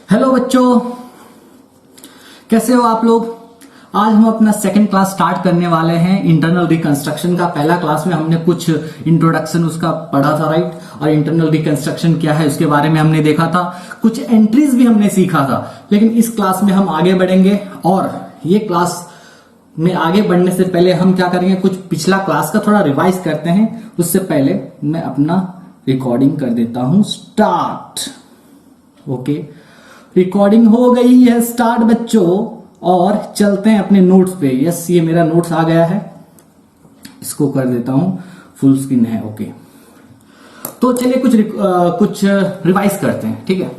Hello बच्चों, कैसे हो आप लोग। आज हम अपना सेकंड क्लास स्टार्ट करने वाले हैं। इंटरनल रिकंस्ट्रक्शन का पहला क्लास में हमने कुछ इंट्रोडक्शन उसका पढ़ा था, राइट। और इंटरनल रिकंस्ट्रक्शन क्या है उसके बारे में हमने देखा था, कुछ एंट्रीज भी हमने सीखा था। लेकिन इस क्लास में हम आगे बढ़ेंगे और ये क्लास में आगे बढ़ने से पहले हम क्या करेंगे, कुछ पिछला क्लास का थोड़ा रिवाइज करते हैं। उससे पहले मैं अपना रिकॉर्डिंग कर देता हूं स्टार्ट। ओके, रिकॉर्डिंग हो गई है स्टार्ट बच्चों, और चलते हैं अपने नोट्स पे। यस, ये मेरा नोट्स आ गया है, इसको कर देता हूं फुल स्क्रीन है। ओके, तो चलिए कुछ रिवाइज करते हैं, ठीक है।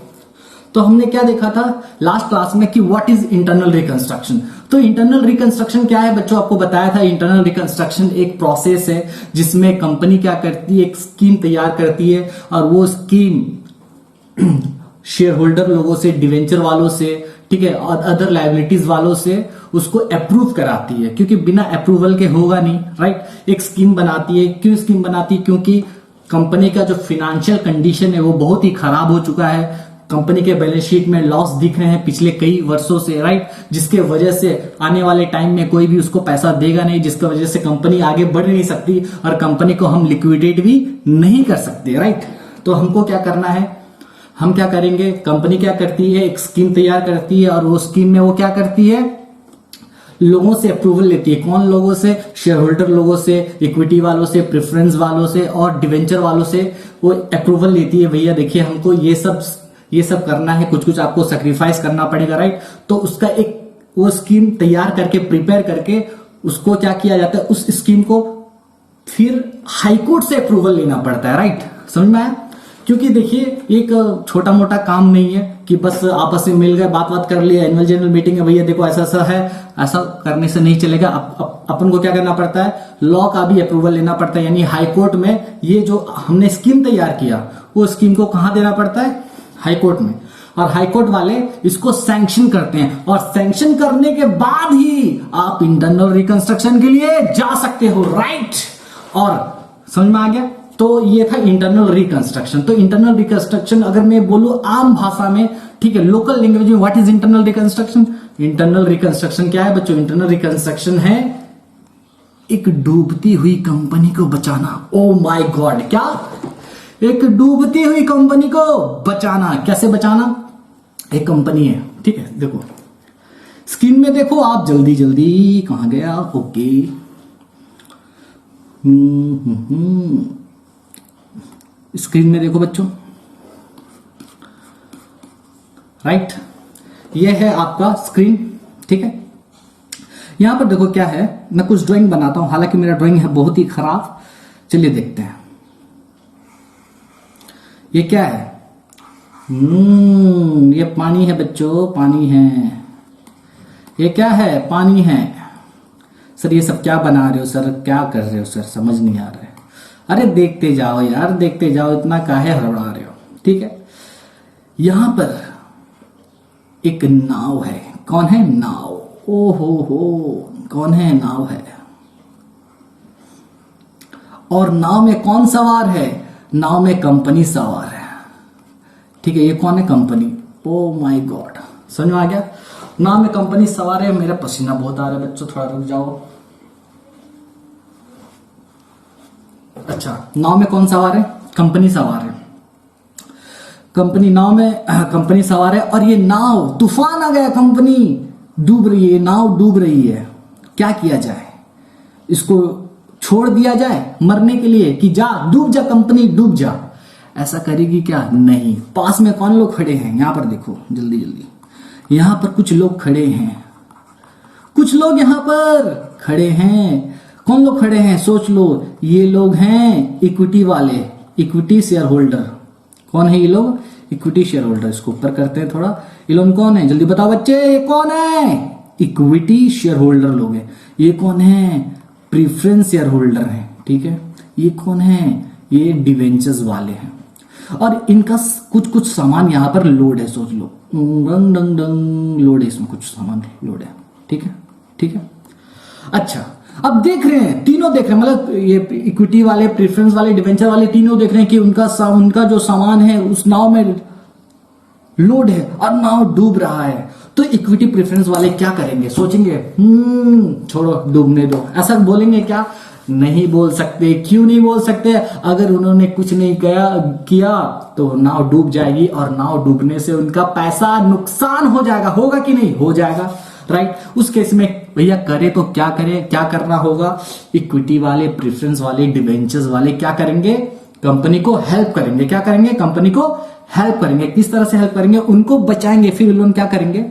तो हमने क्या देखा था लास्ट क्लास में कि व्हाट इज इंटरनल रिकंस्ट्रक्शन। तो इंटरनल रिकंस्ट्रक्शन क्या है बच्चों, आपको बताया था। इंटरनल रिकंस्ट्रक्शन एक प्रोसेस है जिसमें कंपनी क्या करती है, एक स्कीम तैयार करती है और वो स्कीम शेयर होल्डर लोगों से, डिवेंचर वालों से, ठीक है, और अदर लायबिलिटीज वालों से उसको अप्रूव कराती है, क्योंकि बिना अप्रूवल के होगा नहीं, राइट। एक स्कीम बनाती है। क्यों स्कीम बनाती है? क्योंकि कंपनी का जो फाइनेंशियल कंडीशन है वो बहुत ही खराब हो चुका है। कंपनी के बैलेंस शीट में लॉस दिख रहे हैं पिछले कई वर्षों से, राइट, जिसके वजह से आने वाले टाइम में कोई भी उसको पैसा देगा नहीं, जिसकी वजह से कंपनी आगे बढ़ नहीं सकती और कंपनी को हम लिक्विडेट भी नहीं कर सकते, राइट। तो हमको क्या करना है, हम क्या करेंगे, कंपनी क्या करती है, एक स्कीम तैयार करती है और वो स्कीम में वो क्या करती है, लोगों से अप्रूवल लेती है। कौन लोगों से? शेयर होल्डर लोगों से, इक्विटी वालों से, प्रेफरेंस वालों से और डिवेंचर वालों से वो अप्रूवल लेती है। भैया देखिए, हमको ये सब करना है, कुछ आपको सेक्रीफाइस करना पड़ेगा, राइट। तो उसका एक वो स्कीम तैयार करके, प्रिपेयर करके उसको क्या किया जाता है, उस स्कीम को फिर हाईकोर्ट से अप्रूवल लेना पड़ता है, राइट। समझ में आया? क्योंकि देखिए, एक छोटा मोटा काम नहीं है कि बस आपस में मिल गए, बात कर लिया, एनुअल जनरल मीटिंग है, भैया देखो ऐसा ऐसा है, ऐसा करने से नहीं चलेगा। अपन को क्या करना पड़ता है, लॉ का भी अप्रूवल लेना पड़ता है। यानी हाई कोर्ट में ये जो हमने स्कीम तैयार किया, वो स्कीम को कहां देना पड़ता है? हाई कोर्ट में। और हाई कोर्ट वाले इसको सैंक्शन करते हैं, और सैंक्शन करने के बाद ही आप इंटरनल रिकंस्ट्रक्शन के लिए जा सकते हो, राइट। और समझ में आ गया? तो ये था इंटरनल रिकंस्ट्रक्शन। तो इंटरनल रिकंस्ट्रक्शन अगर मैं बोलूं आम भाषा में, ठीक है, लोकल लैंग्वेज में, what is internal reconstruction. Internal reconstruction क्या है बच्चों? इंटरनल रिकंस्ट्रक्शन है एक डूबती हुई कंपनी को बचाना। ओ माय गॉड, क्या? एक डूबती हुई कंपनी को बचाना। कैसे बचाना? एक कंपनी है, ठीक है, देखो स्क्रीन में देखो आप, जल्दी कहां गया। ओके, स्क्रीन में देखो बच्चों, राइट। ये है आपका स्क्रीन, ठीक है। यहां पर देखो क्या है, मैं कुछ ड्राइंग बनाता हूं, हालांकि मेरा ड्राइंग है बहुत ही खराब। चलिए देखते हैं ये क्या है। ये पानी है बच्चों, पानी है। ये क्या है? पानी है। सर ये सब क्या बना रहे हो सर, क्या कर रहे हो सर, समझ नहीं आ रहा है। अरे देखते जाओ यार, देखते जाओ, इतना काहे हड़बड़ा रहे हो, ठीक है। यहां पर एक नाव है। कौन है? नाव। ओ हो, कौन है? नाव है। और नाव में कौन सवार है? नाव में कंपनी सवार है, ठीक है। ये कौन है? कंपनी। ओ माय गॉड, समझ में आ गया? नाव में कंपनी सवार है। मेरा पसीना बहुत आ रहा है बच्चों, थोड़ा रुक जाओ। अच्छा, नाव में कौन सवार है? कंपनी सवार है। कंपनी, नाव में कंपनी सवार है। और ये नाव, तूफान आ गया, कंपनी डूब रही है, नाव डूब रही है। क्या किया जाए? इसको छोड़ दिया जाए मरने के लिए कि जा डूब जा कंपनी, डूब जा। ऐसा करेगी क्या? नहीं। पास में कौन लोग खड़े हैं? यहां पर देखो जल्दी, यहां पर कुछ लोग खड़े हैं, कुछ लोग यहां पर खड़े हैं। कौन लोग खड़े हैं? सोच लो। ये लोग हैं इक्विटी वाले, इक्विटी शेयर होल्डर। कौन है ये लोग? Equity share holder. इसको ऊपर करते हैं थोड़ा। ये लोग कौन है? जल्दी बताओ बच्चे, ये कौन है? इक्विटी शेयर होल्डर लोग हैं। ये कौन है? प्रेफरेंस शेयर होल्डर है, ठीक है। ये कौन है? ये डिवेंचर्स वाले हैं। और इनका कुछ सामान यहां पर लोड है, सोच लो, डंग डंग डंग लोड है, इसमें कुछ सामान लोड है, ठीक है, ठीक है। अच्छा, अब देख रहे हैं, तीनों देख रहे हैं, मतलब ये इक्विटी वाले, प्रेफरेंस वाले, डिवेंचर वाले, तीनों देख रहे हैं कि उनका जो सामान है उस नाव में लोड है और नाव डूब रहा है, तो इक्विटी प्रेफरेंस वाले क्या करेंगे? सोचेंगे छोड़ो डूबने दो, ऐसा बोलेंगे क्या? नहीं बोल सकते। क्यों नहीं बोल सकते? अगर उन्होंने कुछ नहीं किया तो नाव डूब जाएगी और नाव डूबने से उनका पैसा नुकसान हो जाएगा। होगा कि नहीं? हो जाएगा, राइट। उस केस में भैया करे तो क्या करें? क्या करना होगा? इक्विटी वाले, प्रेफरेंस वाले, डिवेंचर्स वाले क्या करेंगे? कंपनी को हेल्प करेंगे। क्या करेंगे? कंपनी को हेल्प करेंगे। किस तरह से हेल्प करेंगे? उनको बचाएंगे। फिर लोन क्या करेंगे?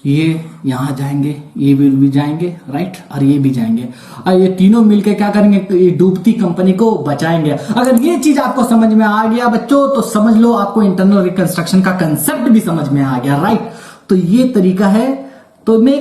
ये यहां जाएंगे, ये भी जाएंगे, राइट, और ये भी जाएंगे, और ये तीनों मिलकर क्या करेंगे? ये डूबती कंपनी को बचाएंगे। अगर ये चीज आपको समझ में आ गया बच्चों, तो समझ लो आपको इंटरनल रिकंस्ट्रक्शन का कंसेप्ट भी समझ में आ गया, राइट। तो ये तरीका है। तो मैं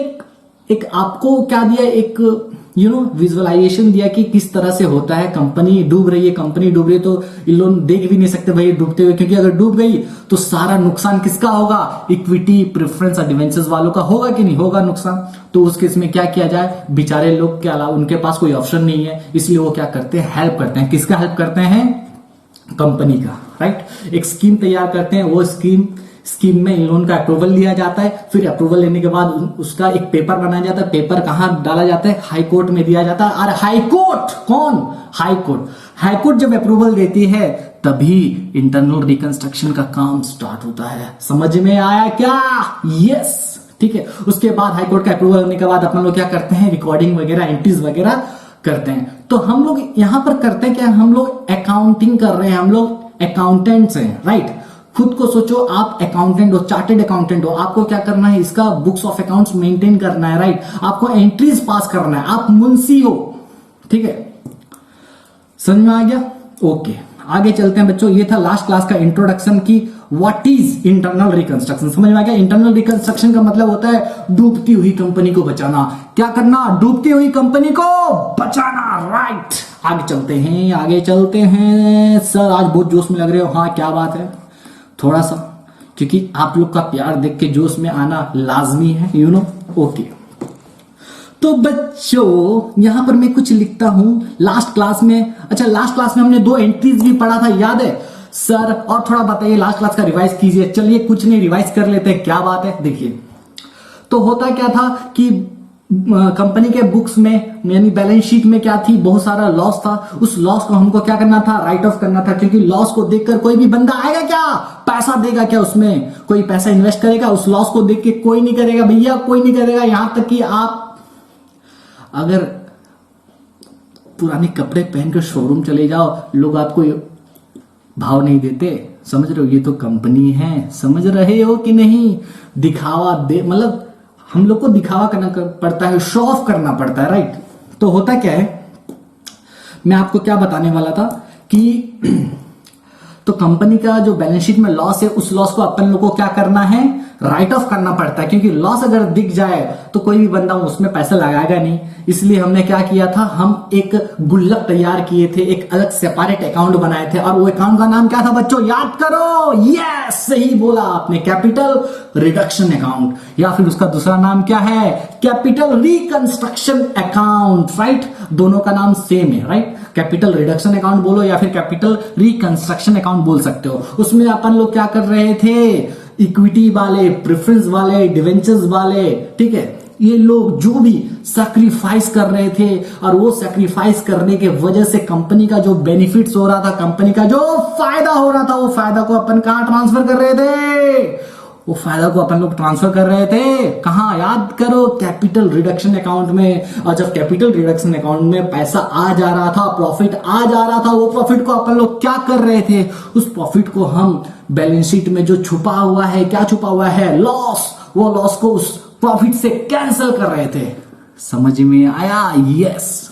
एक आपको क्या दिया, एक विजुअलाइजेशन दिया कि किस तरह से होता है। कंपनी डूब रही है, तो इन लोग देख भी नहीं सकते भाई डूबते हुए, क्योंकि अगर डूब गई तो सारा नुकसान किसका होगा? इक्विटी, प्रेफरेंस और डिवेंचर्स वालों का होगा कि नहीं होगा नुकसान। तो उस केस में क्या किया जाए? बेचारे लोग के अलावा उनके पास कोई ऑप्शन नहीं है, इसलिए वो क्या करते हैं? हेल्प करते हैं। किसका हेल्प करते हैं? कंपनी का, राइट। एक स्कीम तैयार करते हैं, वो स्कीम में इन लोन का अप्रूवल लिया जाता है। फिर अप्रूवल लेने के बाद उसका एक पेपर बनाया जाता है। पेपर कहां डाला जाता है? हाई कोर्ट में दिया जाता है। और हाई कोर्ट कौन? हाई कोर्ट जब अप्रूवल देती है तभी इंटरनल रिकंस्ट्रक्शन का काम स्टार्ट होता है। समझ में आया क्या? यस, ठीक है। उसके बाद हाई कोर्ट का अप्रूवल होने के बाद अपन लोग क्या करते हैं? रिकॉर्डिंग वगैरह, एंट्रीज वगैरह करते हैं। तो हम लोग यहां पर करते हैं क्या? हम लोग अकाउंटिंग कर रहे हैं, हम लोग अकाउंटेंट्स हैं, राइट। खुद को सोचो, आप अकाउंटेंट हो, चार्टेड अकाउंटेंट हो, आपको क्या करना है? इसका बुक्स ऑफ अकाउंट्स मेंटेन करना है, राइट। आपको एंट्रीज पास करना है, आप मुंशी हो, ठीक है। समझ में आ गया? ओके, आगे चलते हैं बच्चों। ये था लास्ट क्लास का इंट्रोडक्शन की व्हाट इज इंटरनल रिकंस्ट्रक्शन। समझ में आ गया? इंटरनल रिकंस्ट्रक्शन का मतलब होता है डूबती हुई कंपनी को बचाना। क्या करना? डूबती हुई कंपनी को बचाना, राइट। आगे चलते हैं। सर आज बहुत जोश में लग रहे हो। हाँ, क्या बात है? थोड़ा सा, क्योंकि आप लोग का प्यार देख के जोश में आना लाजमी है, ओके। तो बच्चों यहां पर मैं कुछ लिखता हूं लास्ट क्लास में। अच्छा, लास्ट क्लास में हमने 2 एंट्रीज भी पढ़ा था, याद है सर? और थोड़ा बताइए, लास्ट क्लास का रिवाइज कीजिए। चलिए कुछ नहीं, रिवाइज कर लेते हैं। क्या बात है? देखिए, तो होता क्या था कि कंपनी के बुक्स में यानी बैलेंस शीट में क्या थी? बहुत सारा लॉस था। उस लॉस को हमको क्या करना था? राइट ऑफ करना था। क्योंकि लॉस को देखकर कोई भी बंदा आएगा क्या? पैसा देगा क्या? उसमें कोई पैसा इन्वेस्ट करेगा? उस लॉस को देख के कोई नहीं करेगा भैया, कोई नहीं करेगा। यहां तक कि आप अगर पुराने कपड़े पहनकर शोरूम चले जाओ, लोग आपको भाव नहीं देते। समझ रहे हो? ये तो कंपनी है, समझ रहे हो कि नहीं? दिखावा दे, मतलब हम लोग को दिखावा करना पड़ता है, शो ऑफ करना पड़ता है, राइट। तो होता क्या है, मैं आपको क्या बताने वाला था कि तो कंपनी का जो बैलेंस शीट में लॉस है, उस लॉस को अपन लोग को क्या करना है? राइट ऑफ करना पड़ता है। क्योंकि लॉस अगर दिख जाए तो कोई भी बंदा उसमें पैसा लगाएगा नहीं। इसलिए हमने क्या किया था? हम एक गुल्लक तैयार किए थे, एक अलग सेपरेट अकाउंट बनाए थे। और वो अकाउंट का नाम क्या था बच्चों? याद करो। यस, सही बोला आपने, कैपिटल रिडक्शन अकाउंट, या फिर उसका दूसरा नाम क्या है? Capital reconstruction account, right. दोनों का नाम सेम है, राइट। कैपिटल रिडक्शन अकाउंट बोलो या फिर कैपिटल रिकंस्ट्रक्शन अकाउंट बोल सकते हो। उसमें अपन लोग क्या कर रहे थे? इक्विटी वाले, प्रेफरेंस वाले, डिवेंचर्स वाले, ठीक है, ये लोग जो भी सैक्रिफाइस कर रहे थे, और वो सैक्रिफाइस करने के वजह से कंपनी का जो बेनिफिट्स हो रहा था, कंपनी का जो फायदा हो रहा था, वो फायदा को अपन कहां ट्रांसफर कर रहे थे? वो फायदा को अपन लोग ट्रांसफर कर रहे थे कहां? याद करो, कैपिटल रिडक्शन अकाउंट में। और जब कैपिटल रिडक्शन अकाउंट में पैसा आ जा रहा था, प्रॉफिट आ जा रहा था, वो प्रॉफिट को अपन लोग क्या कर रहे थे? उस प्रॉफिट को हम बैलेंस शीट में जो छुपा हुआ है, क्या छुपा हुआ है? लॉस। वो लॉस को उस प्रॉफिट से कैंसिल कर रहे थे। समझ में आया? यस।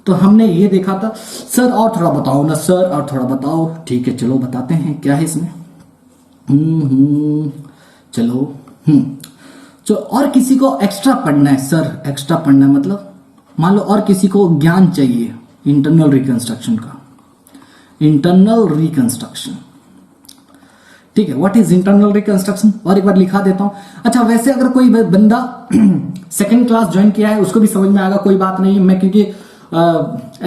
तो हमने ये देखा था। सर और थोड़ा बताओ ना सर, और थोड़ा बताओ। ठीक है, चलो बताते हैं क्या है इसमें। चलो तो और किसी को एक्स्ट्रा पढ़ना है सर? एक्स्ट्रा पढ़ना है मतलब मान लो और किसी को ज्ञान चाहिए इंटरनल रिकंस्ट्रक्शन का। इंटरनल रिकंस्ट्रक्शन, ठीक है। What is internal reconstruction? और एक बार लिखा देता हूं। अच्छा, वैसे अगर कोई बंदा सेकंड क्लास ज्वाइन किया है, उसको भी समझ में आएगा, कोई बात नहीं। मैं क्योंकि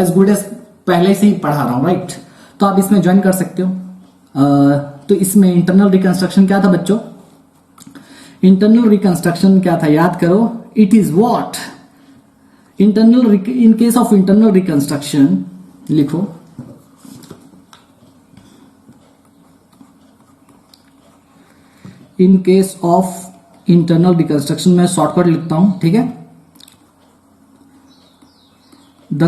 एज गुड एज पहले से ही पढ़ा रहा हूं, राइट। तो आप इसमें ज्वाइन कर सकते हो। तो इसमें इंटरनल रिकंस्ट्रक्शन क्या था बच्चों? इंटरनल रिकंस्ट्रक्शन क्या था याद करो, it is what internal, in case of internal reconstruction लिखो, in case of internal reconstruction मैं शॉर्टकट लिखता हूं, ठीक है। The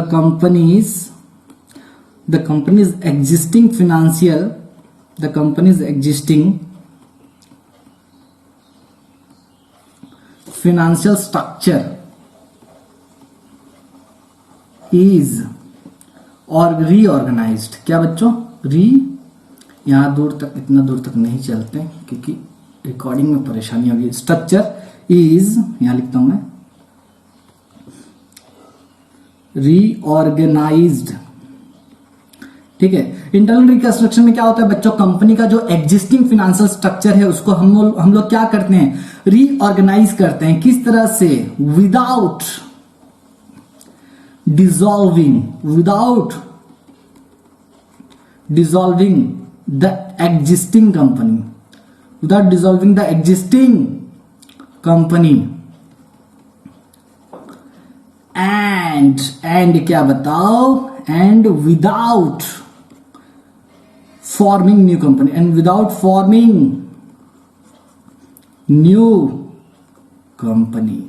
companies existing financial, the companies existing financial structure is और reorganized, क्या बच्चों? यहां दूर तक, इतना दूर तक नहीं चलते क्योंकि रिकॉर्डिंग में परेशानी होगी। स्ट्रक्चर इज, यहां लिखता हूं मैं, रीऑर्गेनाइज्ड, ठीक है। इंटरनल रिकंस्ट्रक्शन में क्या होता है बच्चों? कंपनी का जो एग्जिस्टिंग फाइनेंशियल स्ट्रक्चर है उसको हम लोग क्या करते हैं? रीऑर्गेनाइज करते हैं। किस तरह से? Without dissolving the existing company, without dissolving the existing company, and क्या बताओ? And without forming new company, and without forming new company.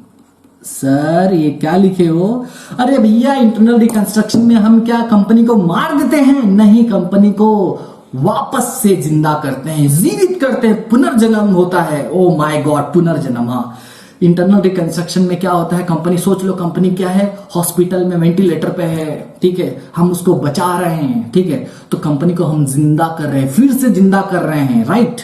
Sir ये क्या लिखे हो? अरे भैया इंटरनल रिकंस्ट्रक्शन में हम क्या कंपनी को मार देते हैं? नहीं, कंपनी को वापस से जिंदा करते हैं, जीवित करते हैं, पुनर्जन्म होता है। ओ माय गॉड, पुनर्जन्म। हाँ, इंटरनल रिकंस्ट्रक्शन में क्या होता है? कंपनी, सोच लो कंपनी क्या है? हॉस्पिटल में वेंटिलेटर पे है, ठीक है, हम उसको बचा रहे हैं, ठीक है, तो कंपनी को हम जिंदा कर रहे हैं, फिर से जिंदा कर रहे हैं, राइट।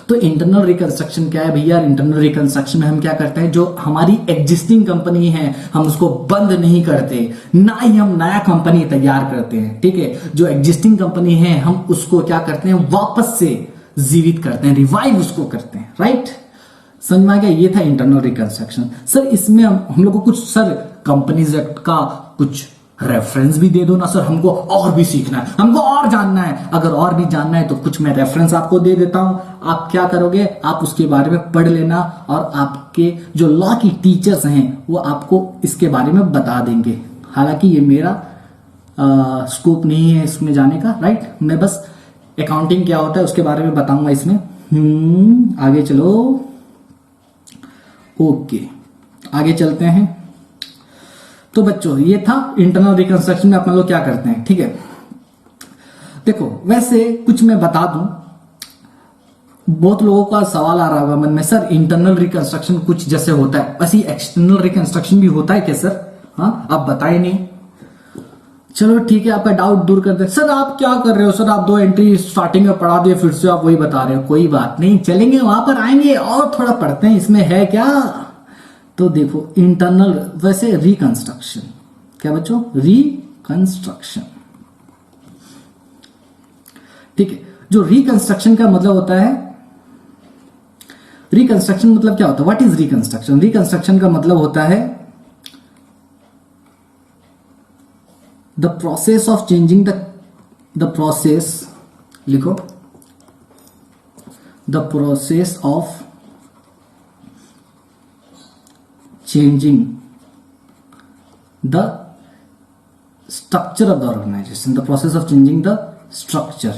तो इंटरनल रिकंस्ट्रक्शन क्या है भैया? इंटरनल रिकंस्ट्रक्शन में हम क्या करते हैं? जो हमारी एग्जिस्टिंग कंपनी है हम उसको बंद नहीं करते, ना ही हम नया कंपनी तैयार करते हैं, ठीक है। जो एग्जिस्टिंग कंपनी है हम उसको क्या करते हैं? वापस से जीवित करते हैं, रिवाइव उसको करते हैं, राइट। समझ में आ गया? ये था इंटरनल रिकंस्ट्रक्शन। सर इसमें हम लोग को कुछ, सर कंपनीज एक्ट का कुछ रेफरेंस भी दे दो ना सर, हमको और भी सीखना है, हमको और जानना है। अगर और भी जानना है तो कुछ मैं रेफरेंस आपको दे देता हूं, आप क्या करोगे? आप उसके बारे में पढ़ लेना और आपके जो लॉ की टीचर्स हैं वो आपको इसके बारे में बता देंगे। हालांकि ये मेरा स्कोप नहीं है इसमें जाने का, राइट। मैं बस अकाउंटिंग क्या होता है उसके बारे में बताऊंगा इसमें। आगे चलो, ओके आगे चलते हैं। तो बच्चों ये था इंटरनल रिकंस्ट्रक्शन में अपन लोग क्या करते हैं, ठीक है। देखो वैसे कुछ मैं बता दूं, बहुत लोगों का सवाल आ रहा होगा मन में, सर इंटरनल रिकंस्ट्रक्शन कुछ जैसे होता है वैसे एक्सटर्नल रिकंस्ट्रक्शन भी होता है क्या सर? हाँ, आप बताए नहीं। चलो ठीक है, आपका डाउट दूर कर दे। सर आप क्या कर रहे हो सर? आप 2 एंट्री स्टार्टिंग में पढ़ा दिए, फिर से आप वही बता रहे हो। कोई बात नहीं, चलेंगे वहां पर, आएंगे और थोड़ा पढ़ते हैं, इसमें है क्या। तो देखो इंटरनल, वैसे रिकंस्ट्रक्शन क्या बच्चों? रिकंस्ट्रक्शन, ठीक है। जो रिकंस्ट्रक्शन का मतलब होता है, रिकंस्ट्रक्शन मतलब क्या होता है? What is reconstruction? रिकंस्ट्रक्शन का मतलब होता है the process of changing the process, लिखो, the process of changing the structure of the organization, the process of changing the structure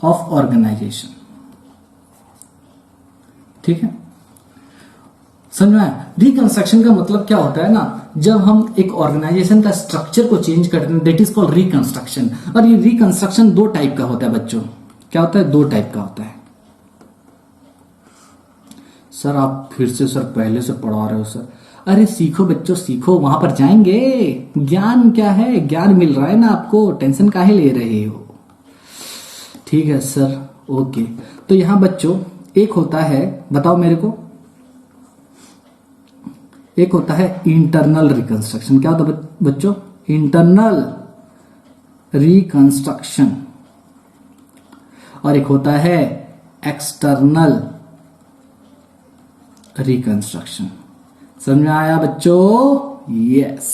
of organization, ठीक है। समझ में आया? रिकंस्ट्रक्शन का मतलब क्या होता है ना, जब हम एक ऑर्गेनाइजेशन का स्ट्रक्चर को चेंज करते हैं, दैट इज कॉल्ड रिकंस्ट्रक्शन। और ये रिकंस्ट्रक्शन 2 टाइप का होता है बच्चों। क्या होता है? 2 टाइप का होता है। सर आप फिर से सर पहले से पढ़ा रहे हो सर। अरे सीखो बच्चों, सीखो, वहां पर जाएंगे, ज्ञान क्या है, ज्ञान मिल रहा है ना आपको, टेंशन काहे ले रहे हो। ठीक है सर, ओके। तो यहां बच्चों एक होता है, बताओ मेरे को, एक होता है इंटरनल रिकंस्ट्रक्शन। क्या होता है बच्चों? Internal reconstruction. और एक होता है एक्सटर्नल रिकंस्ट्रक्शन। समझ में आया बच्चों? यस,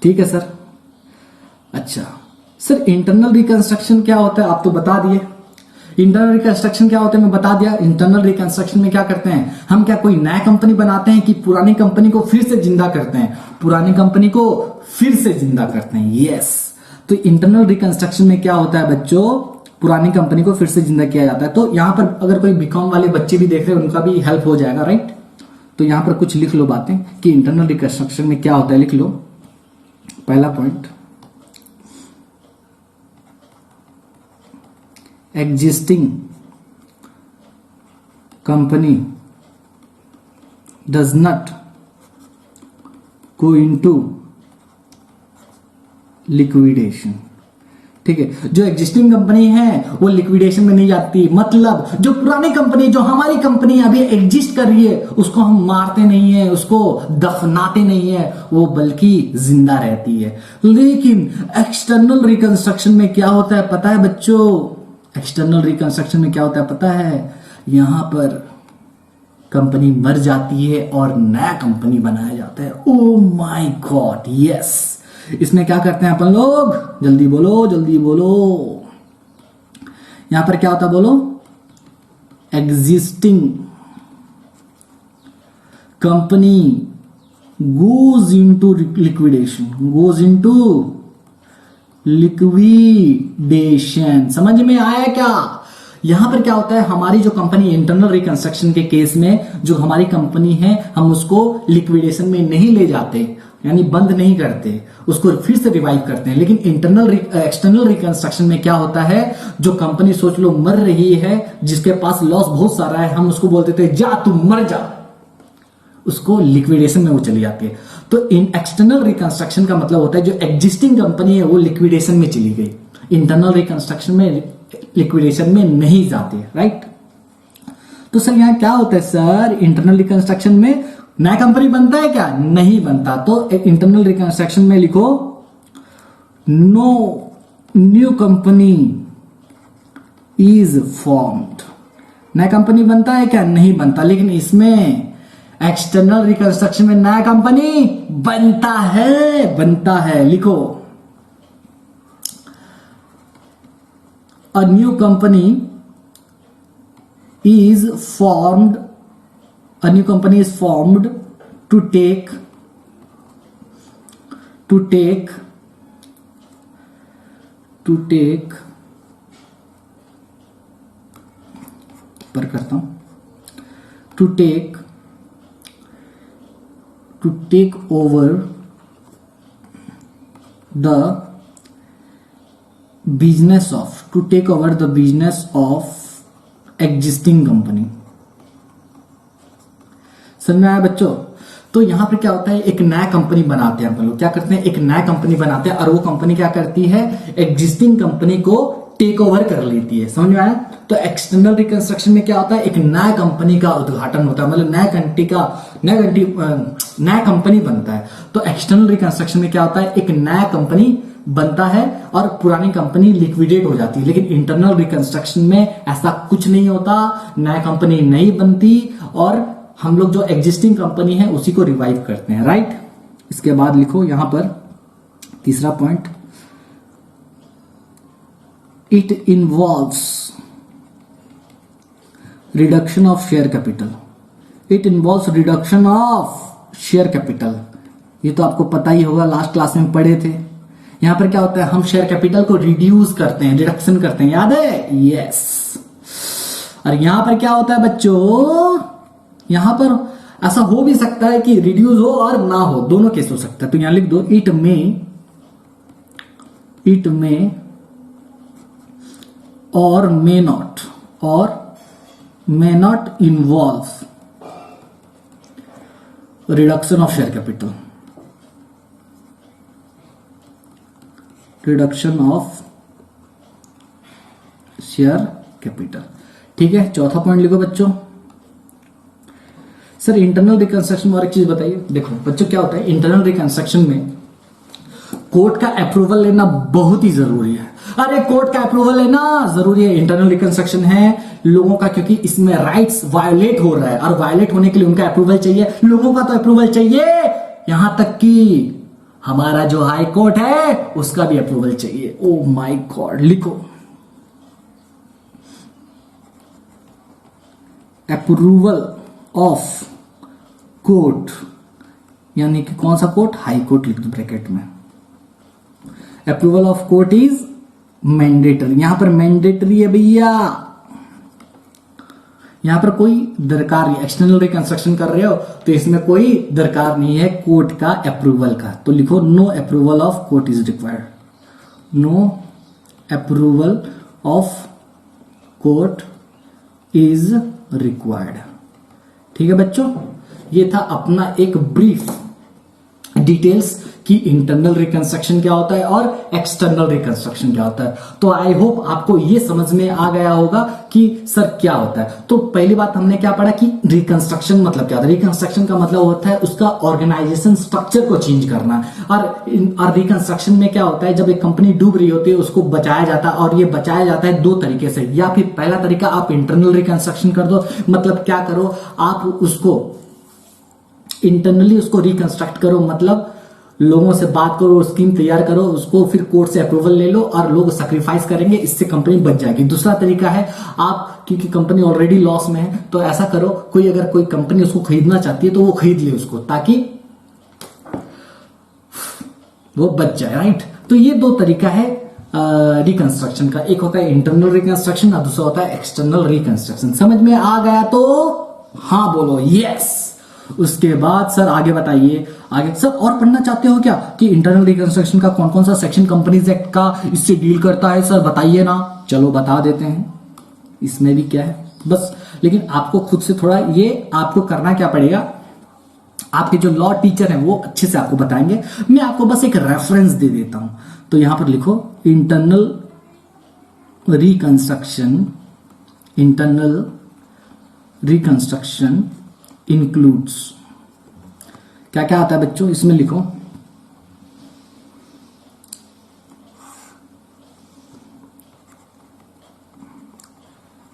ठीक है सर। अच्छा, सर इंटरनल रिकंस्ट्रक्शन क्या होता है आप तो बता दिए। इंटरनल रिकंस्ट्रक्शन क्या होता है मैं बता दिया। इंटरनल रिकंस्ट्रक्शन में क्या करते हैं हम, क्या कोई नया कंपनी बनाते हैं कि पुरानी कंपनी को फिर से जिंदा करते हैं? पुरानी कंपनी को फिर से जिंदा करते हैं, यस। तो इंटरनल रिकंस्ट्रक्शन में क्या होता है बच्चों, पुरानी कंपनी को फिर से जिंदा किया जाता है। तो यहां पर अगर कोई बीकॉम वाले बच्चे भी देख रहे हैं उनका भी हेल्प हो जाएगा, राइट। तो यहां पर कुछ लिख लो बातें कि इंटरनल रिकंस्ट्रक्शन में क्या होता है, लिख लो। पहला point, existing company does not go into liquidation। ठीक है, जो एग्जिस्टिंग कंपनी है वो लिक्विडेशन में नहीं जाती। मतलब जो पुरानी कंपनी, जो हमारी कंपनी अभी एग्जिस्ट कर रही है, उसको हम मारते नहीं है, उसको दफनाते नहीं है, वो बल्कि जिंदा रहती है। लेकिन एक्सटर्नल रिकंस्ट्रक्शन में क्या होता है पता है बच्चों? एक्सटर्नल रिकंस्ट्रक्शन में क्या होता है पता है? यहां पर कंपनी मर जाती है और नया कंपनी बनाया जाता है। Oh my God, yes. इसमें क्या करते हैं अपन लोग, जल्दी बोलो जल्दी बोलो। यहां पर क्या होता है बोलो? Existing company goes into liquidation, goes into liquidation. समझ में आया क्या? यहां पर क्या होता है, हमारी जो कंपनी इंटरनल रिकंस्ट्रक्शन के केस में जो हमारी कंपनी है हम उसको लिक्विडेशन में नहीं ले जाते, यानी बंद नहीं करते, उसको फिर से रिवाइव करते हैं। लेकिन एक्सटर्नल रिकंस्ट्रक्शन में क्या होता है, जो कंपनी सोच लो मर रही है, जिसके पास लॉस बहुत सारा है, हम उसको बोलते थे जा तू मर जा, उसको लिक्विडेशन में वो चली जाती है। तो इन एक्सटर्नल रिकंस्ट्रक्शन का मतलब होता है जो एग्जिस्टिंग कंपनी है वो लिक्विडेशन में चली गई, इंटरनल रिकंस्ट्रक्शन में लिक्विडेशन में नहीं जाती, राइट। तो सर यहां क्या होता है सर, इंटरनल रिकंस्ट्रक्शन में नया कंपनी बनता है क्या? नहीं बनता। तो इंटरनल रिकंस्ट्रक्शन में लिखो no new company is formed. नया कंपनी बनता है क्या? नहीं बनता। लेकिन इसमें एक्सटर्नल रिकंस्ट्रक्शन में नया कंपनी बनता है, बनता है। लिखो a new company is formed, a new company is formed to take पर करता हूं, to take over the business of existing company। समझ में आया बच्चों? तो यहां पर क्या होता है, एक नया कंपनी बनाते हैं अपन लोग। क्या करते हैं, एक नया कंपनी बनाते हैं और वो कंपनी क्या करती है, एग्जिस्टिंग कंपनी को टेक ओवर कर लेती है। समझ में आया? तो एक्सटर्नल रिकंस्ट्रक्शन में क्या होता है, एक नया कंपनी का उद्घाटन होता है, मतलब नया कंपनी बनता है। तो एक्सटर्नल रिकंस्ट्रक्शन में क्या होता है, एक नया कंपनी बनता है और पुरानी कंपनी लिक्विडेट हो जाती है। लेकिन इंटरनल रिकंस्ट्रक्शन में ऐसा कुछ नहीं होता, नया कंपनी नहीं बनती और हम लोग जो एग्जिस्टिंग कंपनी है उसी को रिवाइव करते हैं, राइट। इसके बाद लिखो यहां पर तीसरा point, it involves reduction of share capital. It involves reduction of share capital. ये तो आपको पता ही होगा, लास्ट क्लास में पढ़े थे। यहां पर क्या होता है, हम शेयर कैपिटल को रिड्यूस करते हैं, रिडक्शन करते हैं, याद है? यस। और यहां पर क्या होता है बच्चों, यहां पर ऐसा हो भी सकता है कि रिड्यूस हो और ना हो, दोनों केस हो सकता है। तो यहां लिख दो इट मे और may not involve reduction of share capital, reduction of share capital. ठीक है, चौथा पॉइंट लिखो बच्चों। सर इंटरनल रिकंस्ट्रक्शन में और एक चीज बताइए। देखो बच्चों क्या होता है, इंटरनल रिकंस्ट्रक्शन में कोर्ट का अप्रूवल लेना बहुत ही जरूरी है। अरे कोर्ट का अप्रूवल लेना जरूरी है, इंटरनल रिकंस्ट्रक्शन है लोगों का, क्योंकि इसमें राइट्स वायोलेट हो रहा है और वायोलेट होने के लिए उनका अप्रूवल चाहिए। लोगों का तो अप्रूवल चाहिए, यहां तक कि हमारा जो हाई कोर्ट है उसका भी अप्रूवल चाहिए। ओ माय गॉड, लिखो अप्रूवल ऑफ कोर्ट, यानी कि कौन सा कोर्ट, हाई कोर्ट लिख दो ब्रैकेट में। Approval of court is mandatory, यहां पर मैंडेटरी है भैया, यहां पर कोई दरकार नहीं, एक्सटर्नल रिकंस्ट्रक्शन कर रहे हो तो इसमें कोई दरकार नहीं है कोर्ट का अप्रूवल का, तो लिखो no approval of court is required, no approval of court is required. ठीक है बच्चों, ये था अपना एक ब्रीफ डिटेल्स कि इंटरनल रिकंस्ट्रक्शन क्या होता है और एक्सटर्नल रिकंस्ट्रक्शन क्या होता है। तो आई होप आपको ये समझ में आ गया होगा कि सर क्या होता है। तो पहली बात हमने क्या पढ़ा कि रिकंस्ट्रक्शन मतलब क्या होता है। रिकंस्ट्रक्शन का मतलब होता है उसका ऑर्गेनाइजेशन स्ट्रक्चर को चेंज करना, और रिकंस्ट्रक्शन में क्या होता है, जब एक कंपनी डूब रही होती है उसको बचाया जाता है, और ये बचाया जाता है दो तरीके से। या फिर पहला तरीका आप इंटरनल रिकंस्ट्रक्शन कर दो, मतलब क्या करो, आप उसको इंटरनली उसको रिकंस्ट्रक्ट करो, मतलब लोगों से बात करो, स्कीम तैयार करो, उसको फिर कोर्ट से अप्रूवल ले लो और लोग सैक्रिफाइस करेंगे, इससे कंपनी बच जाएगी। दूसरा तरीका है आप, क्योंकि कंपनी ऑलरेडी लॉस में है, तो ऐसा करो, अगर कोई कंपनी उसको खरीदना चाहती है तो वो खरीद ले उसको, ताकि वो बच जाए, राइट। तो ये दो तरीका है रिकंस्ट्रक्शन का, एक होता है इंटरनल रिकंस्ट्रक्शन और दूसरा होता है एक्सटर्नल रिकंस्ट्रक्शन। समझ में आ गया तो हाँ बोलो यस। उसके बाद सर आगे बताइए, आगे सर और पढ़ना चाहते हो क्या कि इंटरनल रिकंस्ट्रक्शन का कौन कौन सा सेक्शन कंपनीज एक्ट का इससे डील करता है, सर बताइए ना। चलो बता देते हैं, इसमें भी क्या है बस, लेकिन आपको खुद से थोड़ा ये आपको करना क्या पड़ेगा, आपके जो लॉ टीचर हैं वो अच्छे से आपको बताएंगे, मैं आपको बस एक रेफरेंस दे देता हूं। तो यहां पर लिखो internal reconstruction, internal reconstruction includes, क्या क्या आता है बच्चों इसमें लिखो,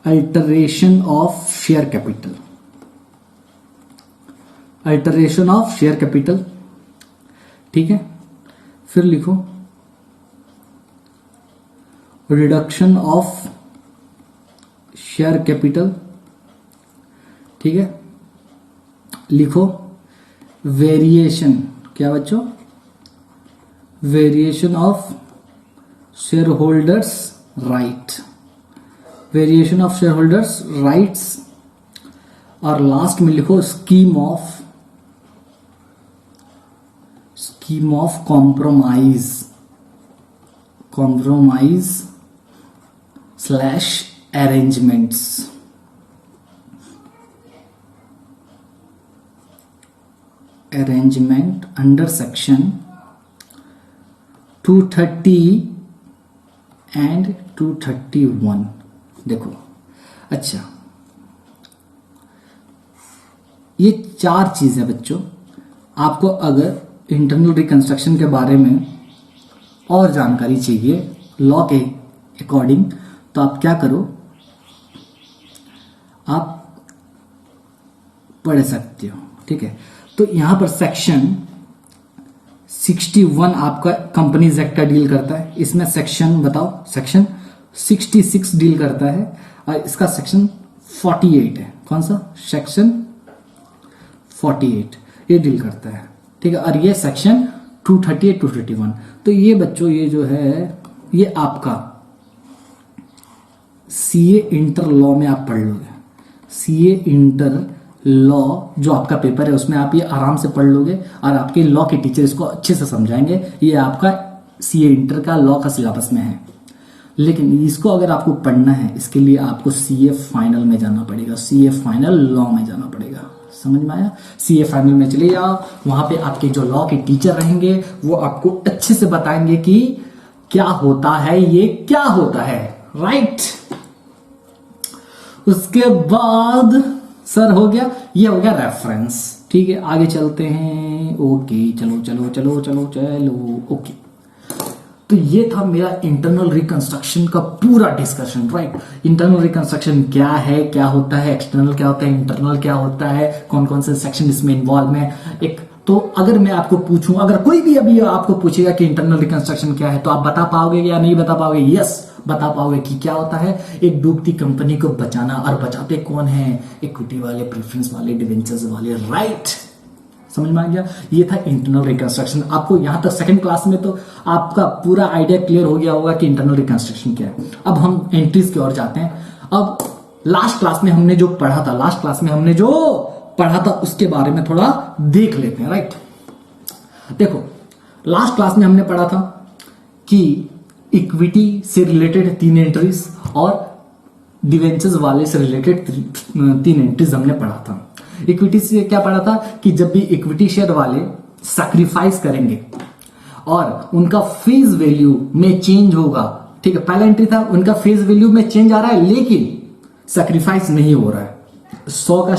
alteration of share capital, alteration of share capital, ठीक है। फिर लिखो रिडक्शन ऑफ शेयर कैपिटल, ठीक है। लिखो वेरिएशन, क्या बच्चों, variation of share holders right, variation of share holders rights, और लास्ट में लिखो scheme of compromise, compromise slash arrangements, arrangement under section 230 and 231। देखो अच्छा, ये चार चीजें बच्चों, आपको अगर इंटरनल रिकंस्ट्रक्शन के बारे में और जानकारी चाहिए लॉ के अकॉर्डिंग, तो आप क्या करो, आप पढ़ सकते हो, ठीक है। तो यहां पर सेक्शन 61 आपका कंपनीज एक्ट का डील करता है, इसमें सेक्शन बताओ, सेक्शन 66 डील करता है, और इसका सेक्शन 48 है, कौन सा, सेक्शन 48 ये डील करता है, ठीक है। और ये सेक्शन 238 231, तो ये बच्चों ये जो है ये आपका सीए इंटर लॉ में आप पढ़ लोगे, सीए इंटर लॉ जो आपका पेपर है उसमें आप ये आराम से पढ़ लोगे, और आपके लॉ के टीचर इसको अच्छे से समझाएंगे, ये आपका सीए इंटर का लॉ का सिलेबस में है। लेकिन इसको अगर आपको पढ़ना है, इसके लिए आपको सीए फाइनल में जाना पड़ेगा, सीए फाइनल लॉ में जाना पड़ेगा, समझ में आया। सीए फाइनल में चले जाओ, वहां पे आपके जो लॉ के टीचर रहेंगे वो आपको अच्छे से बताएंगे कि क्या होता है, ये क्या होता है, राइट। उसके बाद सर हो गया, ये हो गया रेफरेंस, ठीक है। आगे चलते हैं, ओके चलो चलो चलो चलो चलो, ओके। तो ये था मेरा इंटरनल रिकंस्ट्रक्शन का पूरा डिस्कशन, राइट। इंटरनल रिकंस्ट्रक्शन क्या है, क्या होता है, एक्सटर्नल क्या होता है, इंटरनल क्या होता है, कौन कौन से सेक्शन इसमें इन्वॉल्व है, एक तो अगर मैं आपको पूछूं, अगर कोई भी अभी आपको पूछेगा कि इंटरनल रिकंस्ट्रक्शन क्या है, तो आप बता पाओगे या नहीं बता पाओगे? यस, बता पाओगे कि क्या होता है, एक डूबती कंपनी को बचाना। और बचाते कौन है? इक्विटी वाले, प्रेफरेंस वाले, डिवेंचर्स वाले, राइट। समझ में आ गया? ये था इंटरनल रिकंस्ट्रक्शन। आपको यहां तक सेकंड क्लास में तो आपका पूरा आइडिया क्लियर हो गया होगा कि इंटरनल रिकंस्ट्रक्शन क्या है। अब हम एंट्रीज की ओर जाते हैं। अब लास्ट क्लास में हमने जो पढ़ा था, उसके बारे में थोड़ा देख लेते हैं, राइट। देखो, लास्ट क्लास में हमने पढ़ा था कि इक्विटी से रिलेटेड 3 एंट्रीज और डिवेंचर्स वाले से रिलेटेड 3 एंट्रीज हमने पढ़ा था। इक्विटी से क्या पढ़ा था कि जब भी इक्विटी शेयर वाले सैक्रिफाइस करेंगे और उनका फेस वैल्यू में चेंज होगा, ठीक है, पहला एंट्री था उनका फेस वैल्यू में चेंज आ रहा है लेकिन सैक्रिफाइस नहीं हो रहा है। 100 का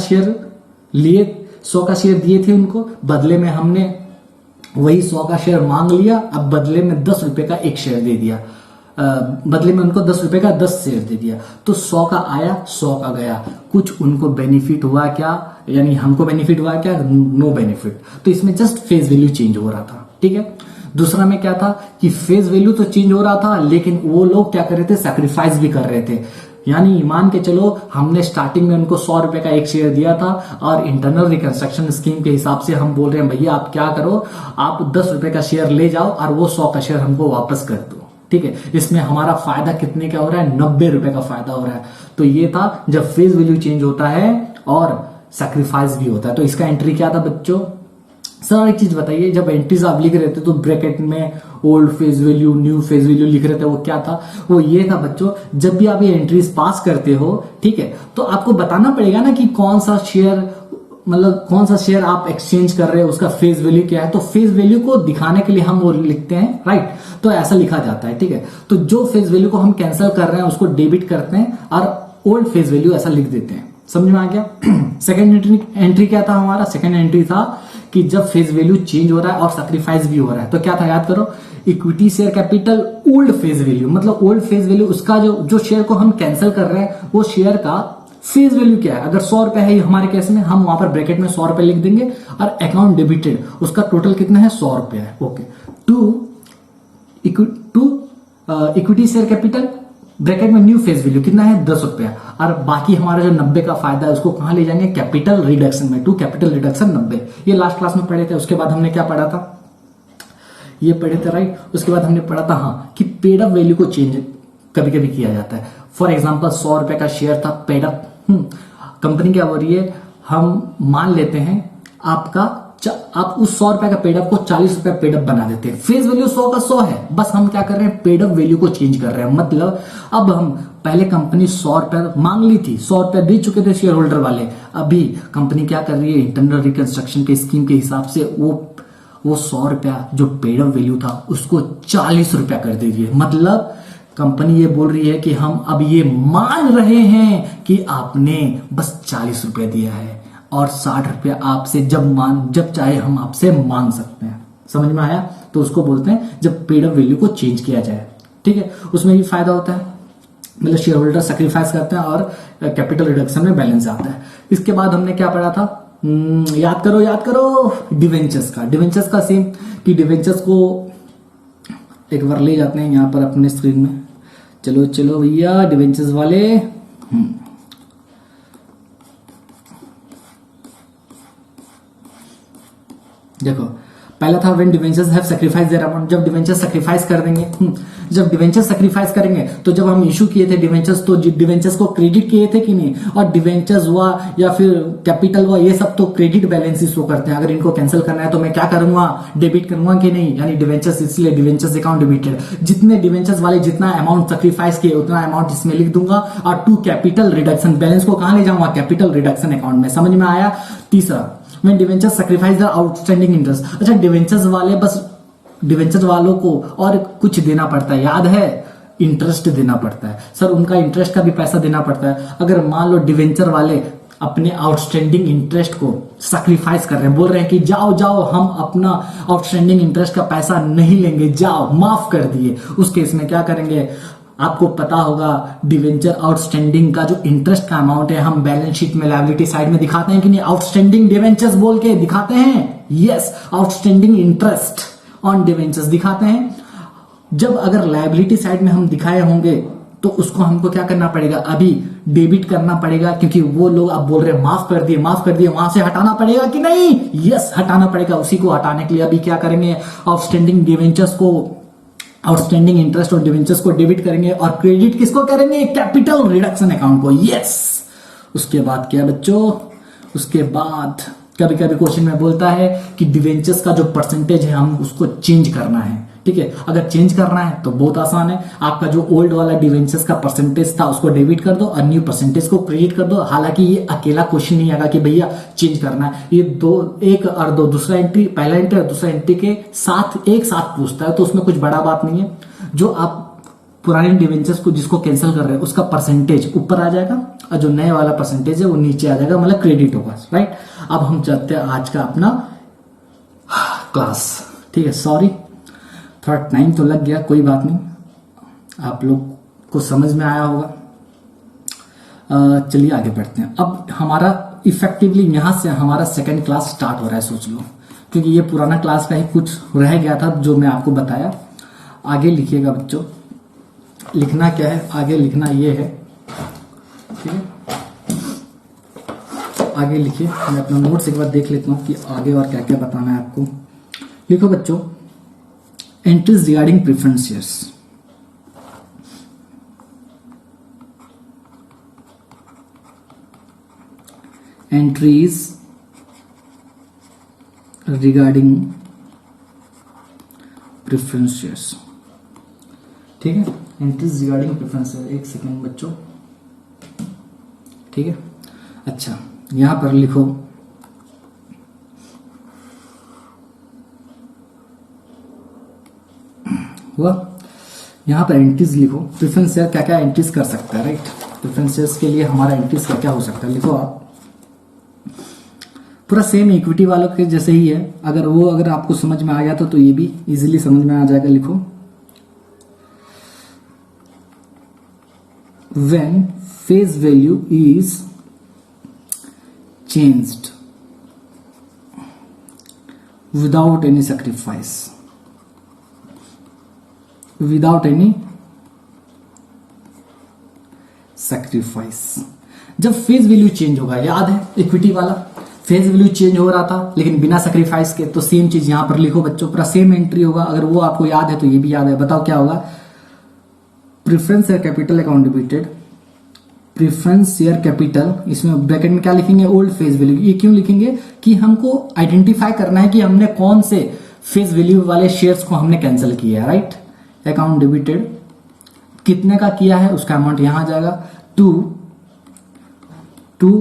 शेयर दिए थे उनको, बदले में हमने वही 100 का शेयर मांग लिया, अब बदले में 10 रुपए का एक शेयर दे दिया, बदले में उनको 10 रुपए का 10 शेयर दे दिया। तो 100 का आया, 100 का गया। कुछ उनको बेनिफिट हुआ क्या, यानी हमको बेनिफिट हुआ क्या? No benefit. तो इसमें जस्ट फेस वैल्यू चेंज हो रहा था, ठीक है। दूसरा में क्या था कि फेस वैल्यू तो चेंज हो रहा था लेकिन वो लोग क्या कर रहे थे? सैक्रिफाइस भी कर रहे थे। यानी मान के चलो हमने स्टार्टिंग में उनको 100 रुपए का एक शेयर दिया था और इंटरनल रिकंस्ट्रक्शन स्कीम के हिसाब से हम बोल रहे हैं भैया आप क्या करो, आप 10 रुपए का शेयर ले जाओ और वो 100 का शेयर हमको वापस कर दो, ठीक है। इसमें हमारा फायदा कितने का हो रहा है? 90 रुपए का फायदा हो रहा है। तो ये था जब फेस वैल्यू चेंज होता है और सैक्रिफाइस भी होता है। तो इसका एंट्री क्या था बच्चों? सर एक चीज बताइए, जब एंट्रीज आप लिख रहे थे तो ब्रैकेट में old face value, new face value लिख रहे थे, वो क्या था? वो ये था बच्चों, जब भी आप ये एंट्रीज पास करते हो, ठीक है, तो आपको बताना पड़ेगा ना कि कौन सा शेयर आप एक्सचेंज कर रहे हो, उसका फेस वैल्यू क्या है। तो फेस वैल्यू को दिखाने के लिए हम वो लिखते हैं, राइट। तो ऐसा लिखा जाता है, ठीक है। तो जो फेस वैल्यू को हम कैंसिल कर रहे हैं उसको डेबिट करते हैं और ओल्ड फेस वैल्यू ऐसा लिख देते हैं। समझ में आ गया? सेकेंड एंट्री क्या था हमारा? सेकेंड एंट्री था कि जब फेस वैल्यू चेंज हो रहा है और सैक्रिफाइस भी हो रहा है तो क्या था? याद करो, equity share capital old face value, मतलब ओल्ड फेस वैल्यू उसका जो शेयर को हम कैंसिल कर रहे हैं वो शेयर का फेस वैल्यू क्या है। अगर 100 रुपए है हमारे केस में, हम वहां पर ब्रैकेट में 100 रुपए लिख देंगे और अकाउंट डेबिटेड, उसका टोटल कितना है? 100 रुपए है, okay. To equity share capital bracket में न्यू फेस वैल्यू कितना है? 10 रुपया। और बाकी हमारा जो 90 का फायदा है उसको कहां ले जाएंगे? कैपिटल रिडक्शन में। To capital reduction 90। ये लास्ट क्लास में पढ़े थे। उसके बाद हमने क्या पढ़ा था? ये पढ़े थे, राइट। उसके बाद हमने पढ़ा था कि पेड अप वैल्यू को चेंज कभी कभी किया जाता है। फॉर एग्जाम्पल 100 रुपए का शेयर था, पेड अप, कंपनी क्या हो रही है, हम मान लेते हैं आप उस 100 रुपए का पेडअप को 40 रुपए पेडअप बना देते हैं। फेस वैल्यू 100 का 100 है, बस हम क्या कर रहे हैं? पेडअप वैल्यू को चेंज कर रहे हैं। मतलब अब हम पहले कंपनी 100 रुपए मांग ली थी, 100 रुपए दे चुके थे शेयर होल्डर वाले। अभी कंपनी क्या कर रही है? इंटरनल रिकंस्ट्रक्शन के स्कीम के हिसाब से वो 100 रुपया जो पेडअप वैल्यू था उसको 40 रुपया कर दे रही है। मतलब कंपनी ये बोल रही है कि हम अब ये मान रहे हैं कि आपने बस 40 रुपया दिया है और 60 रुपया आपसे जब चाहे हम आपसे मांग सकते हैं। समझ में आया? तो उसको बोलते हैं जब पेड अप वैल्यू को चेंज किया जाए, ठीक है। उसमें भी फायदा होता है, मतलब शेयर होल्डर सेक्रीफाइस करते हैं और कैपिटल रिडक्शन में बैलेंस आता है। इसके बाद हमने क्या पढ़ा था? याद करो डिवेंचर्स का सेम, कि डिवेंचर्स को एक बार ले जाते हैं यहां पर अपने स्क्रीन में। चलो भैया, डिवेंचर्स वाले देखो, पहला था when debentures have sacrifice their amount, जब डिवेंचर्स सैक्रिफाइस कर देंगे। जब डिवेंचर्स सैक्रिफाइस करेंगे तो जब हम इशू किए थे डिवेंचर्स, तो डिवेंचर्स को क्रेडिट किए थे कि नहीं, और डिवेंचर्स हुआ या फिर कैपिटल हुआ, ये सब तो क्रेडिट बैलेंस शो करते हैं। अगर इनको कैंसिल करना है तो मैं क्या करूंगा? डेबिट करूंगा कि नहीं, यानी डिवेंचर्स, इसलिए डिवेंचर्स अकाउंट डेबिटेड। जितने डिवेंचर्स वाले जितना अमाउंट सैक्रिफाइस किए उतना अमाउंट इसमें लिख दूंगा, और टू कैपिटल रिडक्शन, बैलेंस को कहां ले जाऊंगा? कैपिटल रिडक्शन अकाउंट में। समझ में आया? तीसरा, when debentures sacrifice the outstanding interest. अच्छा, डिवेंचर्स वालों को और कुछ देना पड़ता है, याद है? इंटरेस्ट देना पड़ता है। सर उनका इंटरेस्ट का भी पैसा देना पड़ता है। अगर मान लो डिवेंचर वाले अपने आउटस्टैंडिंग इंटरेस्ट को सैक्रिफाइस कर रहे हैं, बोल रहे हैं कि जाओ हम अपना आउटस्टैंडिंग इंटरेस्ट का पैसा नहीं लेंगे, जाओ, माफ कर दिए, उस केस में क्या करेंगे? आपको पता होगा डिवेंचर आउटस्टैंडिंग का जो इंटरेस्ट का अमाउंट है हम बैलेंस शीट में लायबिलिटी साइड में दिखाते हैं कि नहीं, आउटस्टैंडिंग डिवेंचर्स बोल के दिखाते हैं। Yes, outstanding interest on debentures दिखाते हैं। जब अगर लायबिलिटी साइड में हम दिखाए होंगे तो उसको हमको क्या करना पड़ेगा, अभी डेबिट करना पड़ेगा, क्योंकि वो लोग आप बोल रहे हैं माफ कर दिए, वहां से हटाना पड़ेगा कि नहीं? यस, हटाना पड़ेगा। उसी को हटाने के लिए अभी क्या करेंगे, आउटस्टैंडिंग डिवेंचर्स को, आउटस्टैंडिंग इंटरेस्ट और डिवेंचर्स को डेबिट करेंगे और क्रेडिट किसको करेंगे, कैपिटल रिडक्शन अकाउंट को। यस, उसके बाद क्या बच्चों, उसके बाद कभी कभी क्वेश्चन में बोलता है कि डिवेंचर्स का जो परसेंटेज है हम उसको चेंज करना है। ठीक है, अगर चेंज करना है तो बहुत आसान है, आपका जो ओल्ड वाला डिवेंचर्स का परसेंटेज था उसको डेबिट कर दो और न्यू परसेंटेज को क्रेडिट कर दो। हालांकि ये अकेला क्वेश्चन नहीं आएगा कि भैया चेंज करना है, ये एक और दो, दूसरा एंट्री, पहला एंट्री और दूसरा एंट्री के साथ एक साथ पूछता है, तो उसमें कुछ बड़ा बात नहीं है। जो आप पुराने डिवेंचर्स को जिसको कैंसिल कर रहे हैं उसका परसेंटेज ऊपर आ जाएगा और जो नए वाला परसेंटेज है वो नीचे आ जाएगा, मतलब क्रेडिट होगा। राइट, अब हम चलते हैं आज का अपना क्लास। ठीक है, सॉरी थोड़ा टाइम तो लग गया, कोई बात नहीं, आप लोग को समझ में आया होगा। चलिए आगे बढ़ते हैं। अब हमारा इफेक्टिवली यहां से हमारा सेकंड क्लास स्टार्ट हो रहा है, सोच लो, क्योंकि ये पुराना क्लास का ही कुछ रह गया था जो मैं आपको बताया। आगे लिखिएगा बच्चों, लिखना क्या है, आगे लिखना ये है। ठीक है, आगे लिखिए, मैं अपना नोट्स एक बार देख लेता हूं कि आगे और क्या क्या बताना है आपको। लिखो बच्चों, entries regarding preference shares. Entries regarding preference shares. ठीक है, एंट्रीज रिगार्डिंग प्रेफरेंस शेयर। एक सेकेंड बच्चों, ठीक है। अच्छा, यहां पर लिखो हुआ, यहां पर एंट्रीज लिखो। प्रेफरेंस शेयर क्या क्या एंट्रीज कर सकता है, राइट। प्रेफरेंस शेयर्स के लिए हमारा एंट्रीज क्या क्या हो सकता है, लिखो आप। पूरा सेम इक्विटी वालों के जैसे ही है, अगर आपको समझ में आ गया तो ये भी इजीली समझ में आ जाएगा। लिखो, when face value is changed without any sacrifice, जब फेस वैल्यू चेंज होगा, याद है इक्विटी वाला फेस वैल्यू चेंज हो रहा था लेकिन बिना सैक्रिफाइस के, तो सेम चीज यहां पर लिखो बच्चों, पूरा सेम एंट्री होगा। अगर वो आपको याद है तो ये भी याद है। बताओ क्या होगा, preference share capital account debited, preference share capital, इसमें ब्रैकेट में क्या लिखेंगे, ओल्ड फेस वैल्यू। ये क्यों लिखेंगे कि हमको आइडेंटिफाई करना है कि हमने कौन से फेस वैल्यू वाले शेयर्स को हमने कैंसिल किया है, राइट। अकाउंट डेबिटेड, कितने का किया है उसका अमाउंट यहां आ जाएगा। टू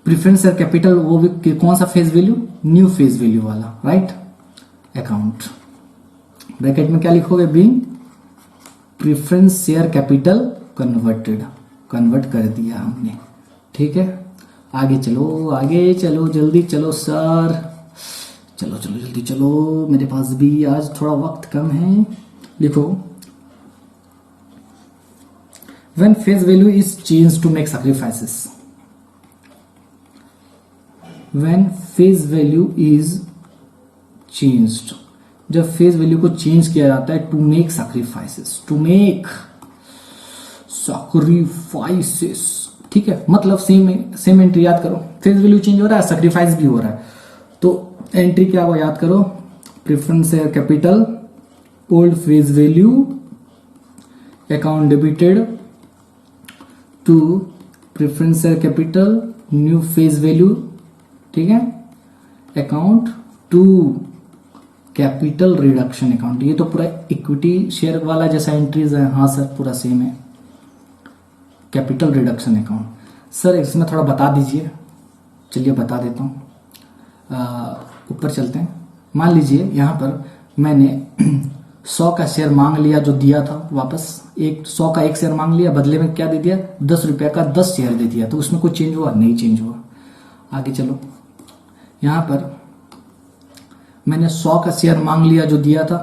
प्रेफरेंस शेयर कैपिटल, वो भी कौन सा face value, new face value वाला, राइट। अकाउंट ब्रैकेट में क्या लिखोगे, being preference share capital convert कर दिया हमने। ठीक है, आगे चलो जल्दी चलो सर, चलो जल्दी चलो, मेरे पास भी आज थोड़ा वक्त कम है। लिखो, when face value is changed to make sacrifices, when face value is changed, जब फेस वैल्यू को चेंज किया जाता है, टू मेक सैक्रिफाइसेस, ठीक है, मतलब सेम एंट्री याद करो, फेस वैल्यू चेंज हो रहा है, सैक्रिफाइस भी हो रहा है, तो एंट्री क्या हुआ याद करो, preference share capital, old face value, account debited to preference share capital, new face value, ठीक है, account to capital reduction account. ये तो पूरा इक्विटी शेयर वाला जैसा एंट्रीज है, हाँ सर पूरा सेम है। कैपिटल रिडक्शन अकाउंट सर इसमें थोड़ा बता दीजिए, चलिए बता देता हूं। ऊपर चलते हैं। मान लीजिए यहां पर मैंने 100 का शेयर मांग लिया, जो दिया था वापस, 100 का एक शेयर मांग लिया, बदले में क्या दे दिया, 10 रुपए का 10 शेयर दे दिया, तो उसमें कुछ चेंज हुआ, नहीं चेंज हुआ। आगे चलो, यहां पर मैंने 100 का शेयर मांग लिया जो दिया था,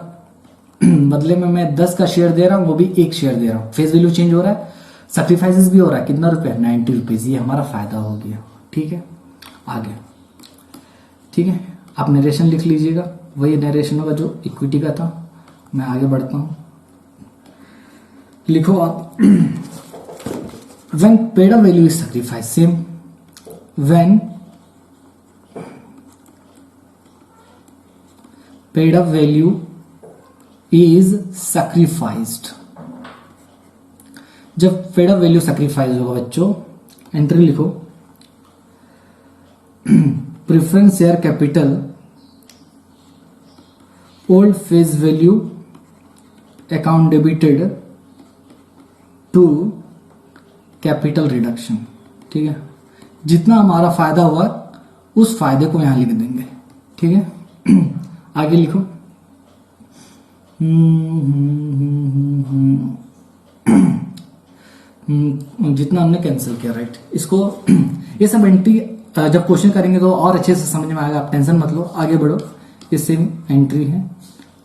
बदले में मैं 10 का शेयर दे रहा हूं, वो भी 1 शेयर दे रहा हूं, फेस वैल्यू चेंज हो रहा है, सैक्रिफाइसेस भी हो रहा है, कितना रुपए, 90 रुपीज, ये हमारा फायदा हो गया। ठीक है, आगे। ठीक है, आप नरेशन लिख लीजिएगा, वही नरेशन होगा जो इक्विटी का था। मैं आगे बढ़ता हूं, लिखो आप। When paid up value is sacrifice, same, when paid up value is sacrificed, जब पेड अप वैल्यू सैक्रिफाइस होगा बच्चों, एंट्री लिखो, preference share capital old face value account debited to capital reduction. ठीक है, जितना हमारा फायदा हुआ उस फायदे को यहां लिख देंगे। ठीक है, आगे लिखो। जितना हमने कैंसिल किया, राइट, इसको ये सब एंट्री जब क्वेश्चन करेंगे तो और अच्छे से समझ में आएगा, आप टेंशन मत लो, आगे बढ़ो। ये सेम एंट्री है,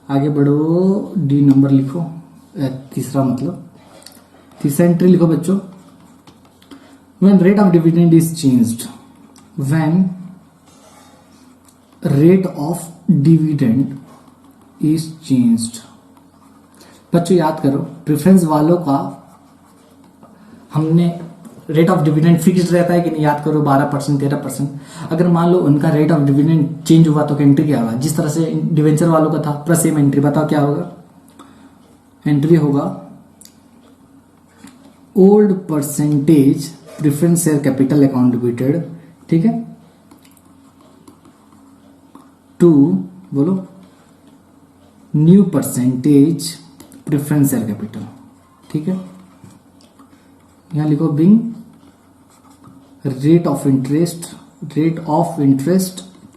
आगे बढ़ो, डी नंबर लिखो, तीसरा मतलब तीसरा एंट्री लिखो बच्चों। When rate of dividend is changed, when rate of dividend is changed, बच्चों याद करो, प्रेफरेंस वालों का हमने रेट ऑफ डिविडेंड फिक्स्ड रहता है कि नहीं, याद करो 12%, 13%। अगर मान लो उनका रेट ऑफ डिविडेंड चेंज हुआ तो एंट्री क्या होगा, जिस तरह से डिवेंचर वालों का था प्लस सेम एंट्री, बताओ क्या होगा, एंट्री होगा old percentage preference share capital account debited, ठीक है, टू बोलो new percentage preference share capital. ठीक है, यहां लिखो being rate of interest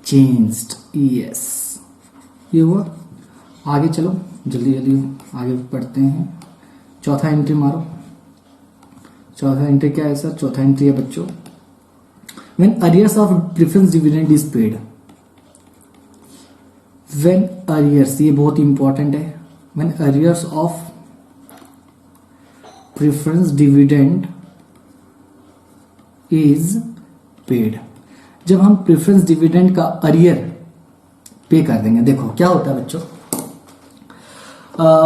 changed, yes, ये हुआ। आगे चलो, जल्दी जल्दी आगे बढ़ते हैं। चौथा एंट्री मारो, चौथा एंट्री क्या है सर, चौथा एंट्री है बच्चों, when arrears of preference dividend is paid, when arrears, ये बहुत इंपॉर्टेंट है, when arrears of preference dividend is paid, जब हम प्रेफरेंस डिविडेंड का अरियर पे कर देंगे। देखो क्या होता है बच्चों,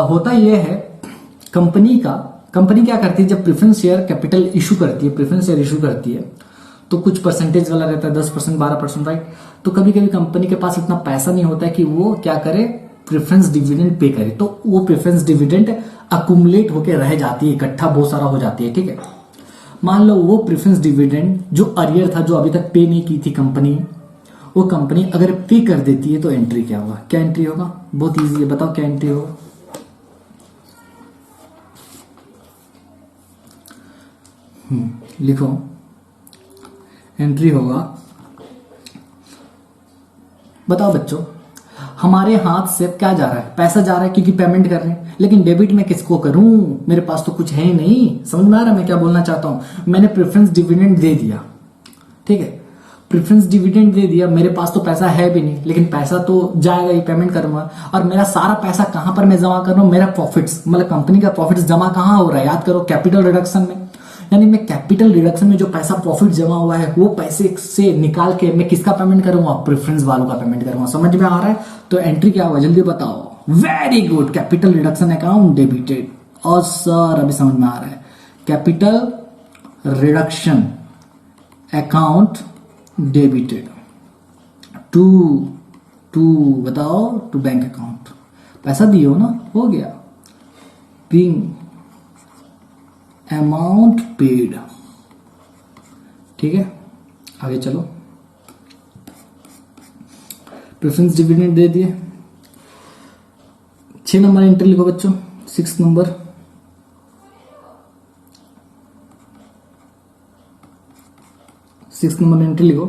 होता यह है, कंपनी क्या करती है, जब प्रेफरेंस शेयर कैपिटल इशू करती है, प्रेफरेंस शेयर इशू करती है तो कुछ परसेंटेज वाला रहता है, 10%, 12%, राइट। तो कभी कभी कंपनी के पास इतना पैसा नहीं होता है कि वो क्या करे, प्रेफरेंस डिविडेंड पे करे, तो वो प्रेफरेंस डिविडेंड अकुमुलेट होकर रह जाती है, इकट्ठा बहुत सारा हो जाती है। ठीक है, मान लो वो प्रेफरेंस डिविडेंड जो अरियर था, जो अभी तक पे नहीं की थी कंपनी, वो कंपनी अगर पे कर देती है तो एंट्री क्या होगा, क्या एंट्री होगा, बहुत इजी है, बताओ क्या एंट्री होगा। लिखो, एंट्री होगा, बताओ बच्चों, हमारे हाथ से क्या जा रहा है, पैसा जा रहा है क्योंकि पेमेंट कर रहे हैं, लेकिन डेबिट में किसको करूं, मेरे पास तो कुछ है ही नहीं। समझ में आ रहा है मैं क्या बोलना चाहता हूं, मैंने प्रेफरेंस डिविडेंड दे दिया, ठीक है, प्रेफरेंस डिविडेंड दे दिया, मेरे पास तो पैसा है भी नहीं, लेकिन पैसा तो जाएगा ही, पेमेंट करूंगा, और मेरा सारा पैसा कहां पर मैं जमा कर रहा हूं, मेरा प्रॉफिट्स, मतलब कंपनी का प्रॉफिट्स जमा कहां हो रहा है, याद करो कैपिटल रिडक्शन में, यानी मैं कैपिटल रिडक्शन में जो पैसा प्रॉफिट जमा हुआ है वो पैसे से निकाल के मैं किसका पेमेंट करूंगा, प्रेफरेंस वालों का पेमेंट करूंगा। समझ में आ रहा है, तो एंट्री क्या होगा जल्दी बताओ। Very good, capital reduction account debited, और सर अभी समझ में आ रहा है, capital reduction account debited to बताओ, टू बैंक अकाउंट, पैसा दिए हो ना, हो गया, बिंग अमाउंट पेड। ठीक है, आगे चलो, प्रेफरेंस डिविडेंड दे दिए, 6 नंबर एंट्री लिखो बच्चों, 6 नंबर, एंट्री लिखो,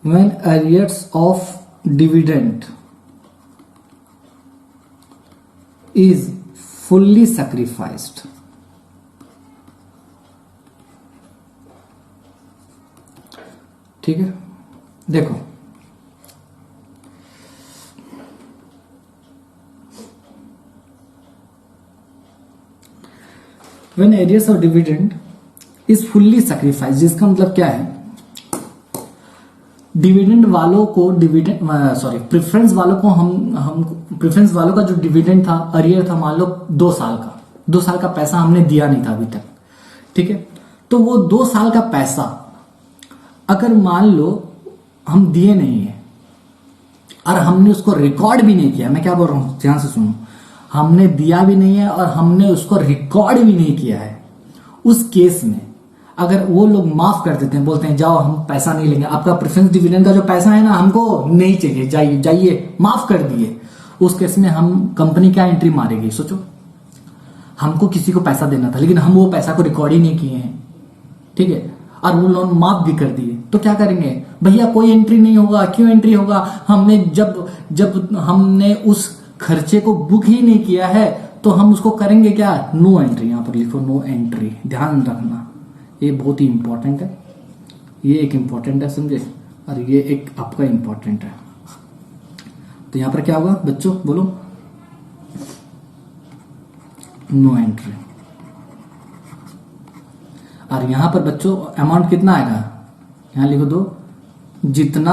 when arrears of dividend is fully sacrificed, ठीक है, देखो when arrears of dividend is fully sacrifice, जिसका मतलब क्या है, डिविडेंड वालों को प्रेफरेंस वालों को हम प्रेफरेंस वालों का जो डिविडेंड था, अरियर था, मान लो 2 साल का, 2 साल का पैसा हमने दिया नहीं था अभी तक, ठीक है। तो वो 2 साल का पैसा अगर मान लो हम दिए नहीं है और हमने उसको रिकॉर्ड भी नहीं किया, मैं क्या बोल रहा हूं ध्यान से सुनो, हमने दिया भी नहीं है और हमने उसको रिकॉर्ड भी नहीं किया है, उस केस में अगर वो लोग माफ कर देते हैं, बोलते हैं जाओ हम पैसा नहीं लेंगे, आपका प्रेफरेंस डिविडेंड का जो पैसा है ना हमको नहीं चाहिए, जाइए जाइए, माफ कर दिए, उस केस में हम कंपनी क्या एंट्री मारेगी, सोचो। हमको किसी को पैसा देना था लेकिन हम वो पैसा को रिकॉर्ड ही नहीं किए हैं, ठीक है, और वो लोन माफ भी कर दिए, तो क्या करेंगे भैया, कोई एंट्री नहीं होगा। क्यों एंट्री होगा, हमने जब हमने उस खर्चे को बुक ही नहीं किया है तो हम उसको करेंगे क्या, नो एंट्री। यहां पर लिखो नो एंट्री, ध्यान रखना, ये बहुत ही इंपॉर्टेंट है, ये एक इंपॉर्टेंट है समझे, और ये एक आपका इंपॉर्टेंट है। तो यहां पर क्या होगा बच्चों, बोलो, नो एंट्री। और यहां पर बच्चों अमाउंट कितना आएगा, यहां लिखो दो, जितना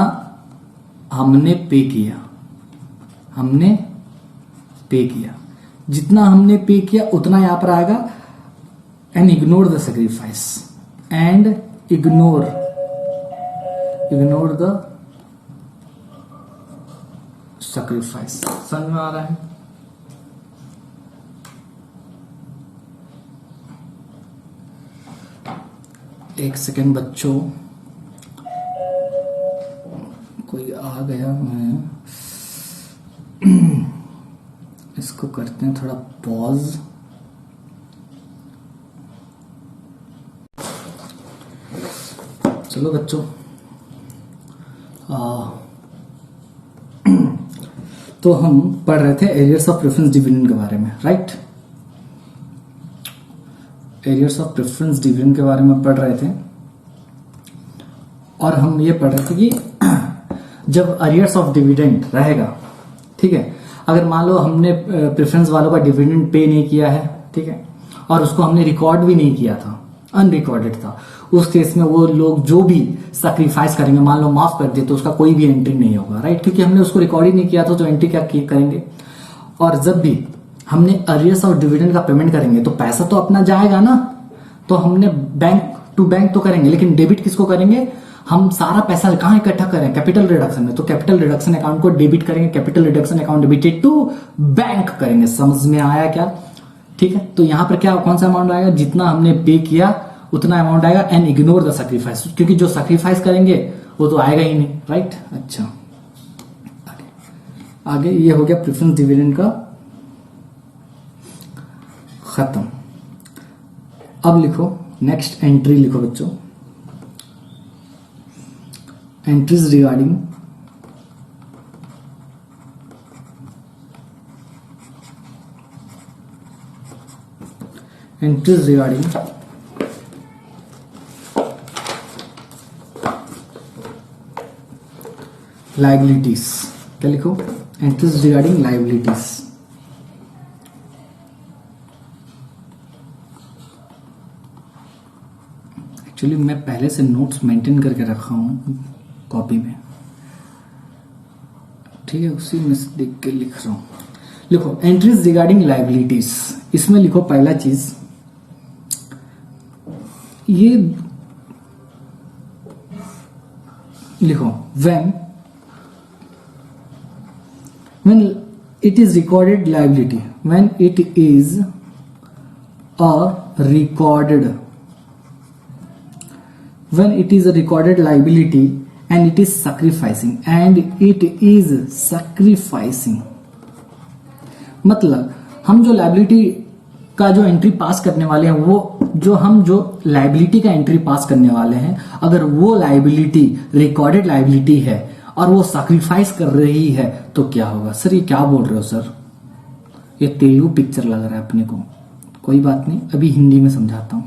हमने पे किया, हमने पे किया, जितना हमने पे किया उतना यहां पर आएगा, and ignore the sacrifice, and ignore the sacrifice. समझ में आ रहा है, एक सेकेंड बच्चों, कोई आ गया, मैं इसको करते हैं थोड़ा पॉज। चलो बच्चों, तो हम पढ़ रहे थे एरियर्स ऑफ प्रेफरेंस डिविडेंड के बारे में, right. Arrears of preference dividend के बारे में पढ़ रहे थे, और हम ये पढ़ रहे थे कि जब एरियर्स ऑफ डिविडेंड रहेगा, ठीक है, अगर मान लो हमने प्रेफरेंस वालों का डिविडेंड पे नहीं किया है, ठीक है, और उसको हमने रिकॉर्ड भी नहीं किया था, अनरिकॉर्डेड था, उस केस में वो लोग जो भी सैक्रिफाइस करेंगे, मान लो माफ कर दे, तो उसका कोई भी एंट्री नहीं होगा, राइट, क्योंकि हमने उसको रिकॉर्ड ही नहीं किया था, तो एंट्री क्या करेंगे। और जब भी हमने अरियर्स ऑफ डिविडेंड का पेमेंट करेंगे तो पैसा तो अपना जाएगा ना, तो हमने बैंक टू बैंक तो करेंगे, लेकिन डेबिट किसको करेंगे, हम सारा पैसा कहां इकट्ठा करें, कैपिटल रिडक्शन में, तो कैपिटल रिडक्शन अकाउंट को डेबिट करेंगे, capital reduction account debited to bank करेंगे। समझ में आया क्या, ठीक है। तो यहां पर क्या, कौन सा अमाउंट आएगा, जितना हमने पे किया उतना अमाउंट आएगा, एंड इग्नोर द सैक्रिफाइस, क्योंकि जो सैक्रिफाइस करेंगे वो तो आएगा ही नहीं, राइट। अच्छा, आगे ये हो गया प्रेफरेंस डिविडेंड का खत्म। अब लिखो नेक्स्ट एंट्री, लिखो बच्चों, एंट्रीज रिगार्डिंग लाइबिलिटीज। क्या लिखो, एंट्रीज रिगार्डिंग लाइबिलिटीज। एक्चुअली मैं पहले से नोट्स मेंटेन करके रखा हूं कॉपी में, ठीक है, उसी में से देख के लिख रहा हूं। लिखो एंट्रीज रिगार्डिंग लाइबिलिटीज, इसमें लिखो पहला चीज, ये लिखो when it is recorded liability, when it is a recorded, when it is a recorded liability and it is sacrificing, मतलब हम जो लाइबिलिटी का जो एंट्री पास करने वाले हैं, वो जो लाइबिलिटी का एंट्री पास करने वाले हैं, अगर वो लाइबिलिटी रिकॉर्डेड लाइबिलिटी है और वो सैक्रिफाइस कर रही है तो क्या होगा। सर ये क्या बोल रहे हो सर, ये तेलुगु पिक्चर लग रहा है अपने को, कोई बात नहीं, अभी हिंदी में समझाता हूं।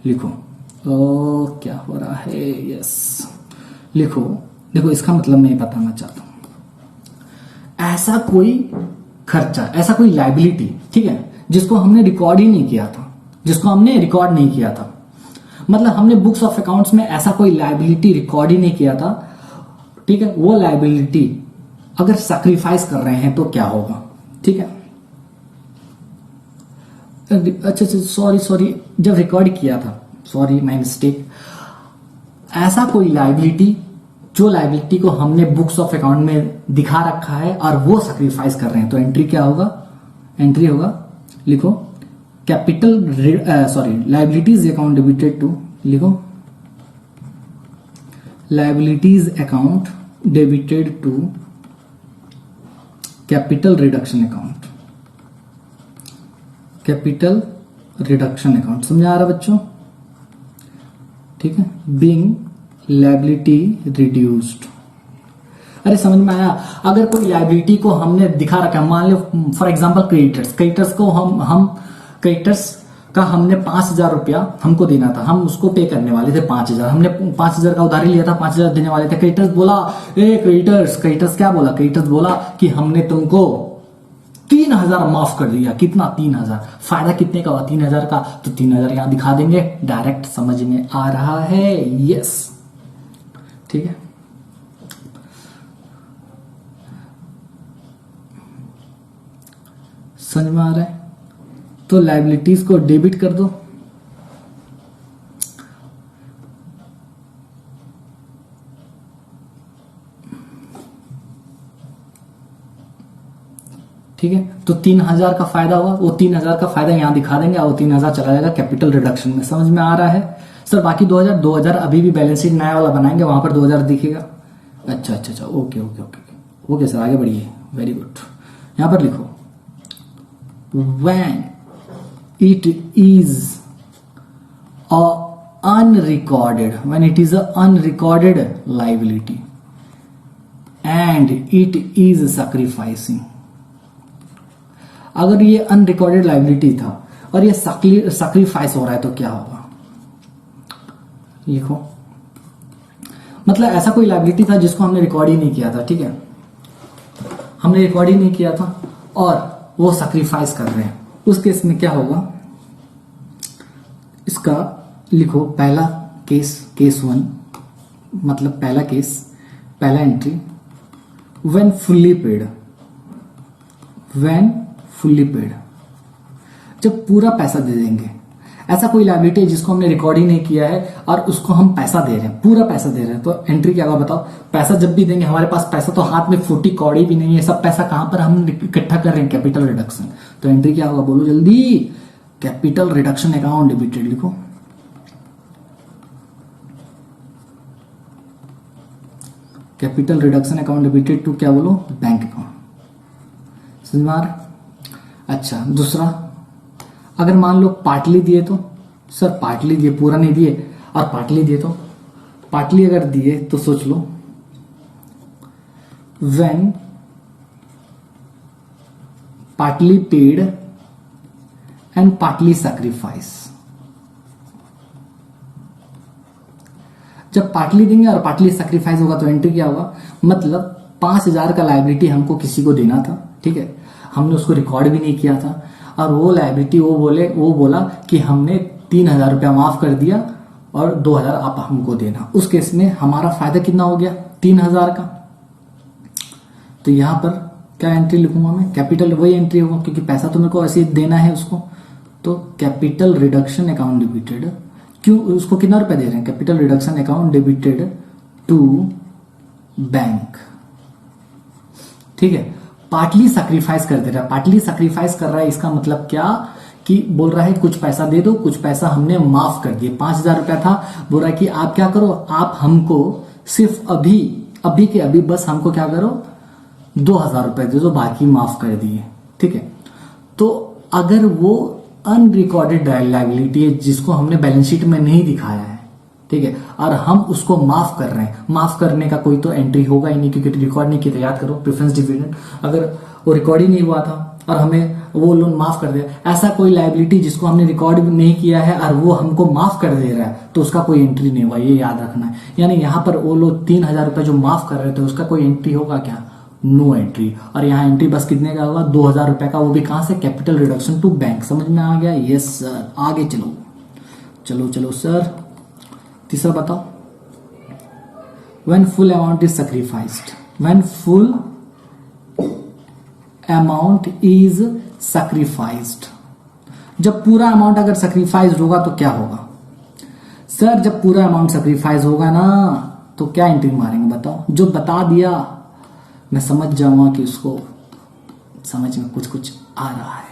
लिखो क्या हो रहा है, यस, लिखो देखो इसका मतलब मैं बताना चाहता हूं, ऐसा कोई खर्चा, ऐसा कोई लाइबिलिटी, ठीक है, जिसको हमने रिकॉर्ड ही नहीं किया था, जिसको हमने रिकॉर्ड नहीं किया था, मतलब हमने बुक्स ऑफ अकाउंट्स में ऐसा कोई लाइबिलिटी रिकॉर्ड ही नहीं किया था, ठीक है, वो लाइबिलिटी अगर सैक्रिफाइस कर रहे हैं तो क्या होगा, ठीक है। अच्छा सॉरी, जब रिकॉर्ड किया था, सॉरी माय मिस्टेक, ऐसा कोई लाइबिलिटी, जो लाइबिलिटी को हमने बुक्स ऑफ अकाउंट में दिखा रखा है और वो सैक्रिफाइस कर रहे हैं, तो एंट्री क्या होगा, एंट्री होगा, लिखो capital liabilities account debited to, लिखो liabilities account debited to capital reduction account, capital reduction account, समझ आ रहा बच्चों, ठीक है, बीइंग लायबिलिटी रिड्यूस्ड। अरे समझ में आया, अगर कोई लायबिलिटी को हमने दिखा रखा है, मान लो फॉर एग्जांपल क्रेडिटर्स को हम क्रेडिटर्स का हमने 5,000 रुपया हमको देना था, हम उसको पे करने वाले थे 5,000, हमने 5,000 का उधारी लिया था, 5,000 देने वाले थे। क्रेडिटर्स बोला, क्रेडिटर्स क्या बोला, क्रेडिटर्स बोला कि हमने तुमको 3,000 माफ कर दिया। कितना? 3,000। फायदा कितने का हुआ? 3,000 का। तो 3,000 यहां दिखा देंगे, डायरेक्ट समझ में आ रहा है? यस, ठीक है। समझ में आ रहा है? तो लायबिलिटीज को डेबिट कर दो, ठीक है। तो 3,000 का फायदा हुआ, वो 3,000 का फायदा यहां दिखा देंगे और 3,000 चला जाएगा कैपिटल रिडक्शन में। समझ में आ रहा है सर? बाकी 2,000 अभी भी बैलेंस शीट नया वाला बनाएंगे, वहां पर 2,000 दिखेगा। अच्छा, ओके सर, आगे बढ़िए, वेरी गुड। यहां पर लिखो when it is a unrecorded liability and it is sacrificing। अगर ये अनरिकॉर्डेड लाइबिलिटी था और ये सैक्रिफाइस हो रहा है तो क्या होगा? लिखो, मतलब ऐसा कोई लाइबिलिटी था जिसको हमने रिकॉर्ड ही नहीं किया था, ठीक है, हमने रिकॉर्ड ही नहीं किया था और वो सैक्रिफाइस कर रहे हैं। उस केस में क्या होगा? इसका लिखो पहला केस 1, मतलब पहला एंट्री, व्हेन फुल्ली पेड, जब पूरा पैसा दे देंगे। ऐसा कोई लायबिलिटी है जिसको हमने रिकॉर्ड ही नहीं किया है और उसको हम पैसा दे रहे हैं, पूरा पैसा दे रहे हैं, तो एंट्री क्या होगा बताओ? पैसा जब भी देंगे, हमारे पास पैसा तो हाथ में 40 कौड़ी भी नहीं है, सब पैसा कहां पर हम इकट्ठा कर रहे हैं? Capital reduction. तो एंट्री क्या होगा बोलो जल्दी? Capital reduction account debited. लिखो capital reduction account debited to क्या बोलो? Bank account. समझ में आ रहा? अच्छा, दूसरा, अगर मान लो पार्टली दिए तो सर, पार्टली दिए, पूरा नहीं दिए, और पार्टली दिए तो पार्टली अगर दिए तो सोच लो, when partly paid and partly sacrifice. जब पार्टली देंगे और पार्टली सैक्रिफाइस होगा तो एंट्री क्या होगा? मतलब 5,000 का लायबिलिटी हमको किसी को देना था, ठीक है, हमने उसको रिकॉर्ड भी नहीं किया था और वो लायबिलिटी वो बोला कि हमने 3,000 रुपया माफ कर दिया और 2,000 आप हमको देना। उस केस में हमारा फायदा कितना हो गया? 3,000 का। तो यहां पर क्या एंट्री लिखूंगा मैं? कैपिटल, वही एंट्री होगा क्योंकि पैसा तो मेरे को ऐसे देना है उसको। तो कैपिटल रिडक्शन अकाउंट डेबिटेड, क्यों, उसको कितना रुपया दे रहे हैं? Capital reduction account debited to bank, ठीक है। पार्टली सैक्रिफाइस कर दे रहा है, पार्टली सैक्रिफाइस कर रहा है, इसका मतलब क्या कि बोल रहा है कुछ पैसा दे दो, कुछ पैसा हमने माफ कर दिए। 5,000 रुपया था, बोल रहा है कि आप क्या करो, आप हमको सिर्फ अभी के अभी बस हमको क्या करो, 2,000 रुपए दे दो, बाकी माफ कर दिए, ठीक है। तो अगर वो अनरिकॉर्डेड लायबिलिटी है जिसको हमने बैलेंस शीट में नहीं दिखाया है, ठीक है, और हम उसको माफ कर रहे हैं, माफ करने का कोई तो एंट्री होगा ही नहीं क्योंकि रिकॉर्ड नहीं किया। याद करो प्रेफरेंस डिविडेंड, अगर वो रिकॉर्ड ही नहीं हुआ था और हमें वो लोन माफ कर दे, ऐसा कोई लायबिलिटी जिसको हमने रिकॉर्ड नहीं किया है और वो हमको माफ कर दे रहा है तो उसका कोई एंट्री नहीं होगा, ये याद रखना है। यानी यहाँ पर वो लोग 3,000 रुपए जो माफ कर रहे थे उसका कोई एंट्री होगा क्या? No entry. और यहाँ एंट्री बस कितने का होगा? 2,000 रुपए का, वो भी कहां से? Capital reduction to bank. समझ में आ गया? Yes sir. आगे चलो चलो चलो सर, तीसरा बताओ। When full amount is sacrificed, when full amount is sacrificed, जब पूरा अमाउंट अगर sacrificed होगा तो क्या होगा? सर जब पूरा अमाउंट sacrifice होगा ना तो क्या एंट्री मारेंगे बताओ? जो बता दिया मैं समझ जाऊंगा कि उसको समझ में कुछ कुछ आ रहा है।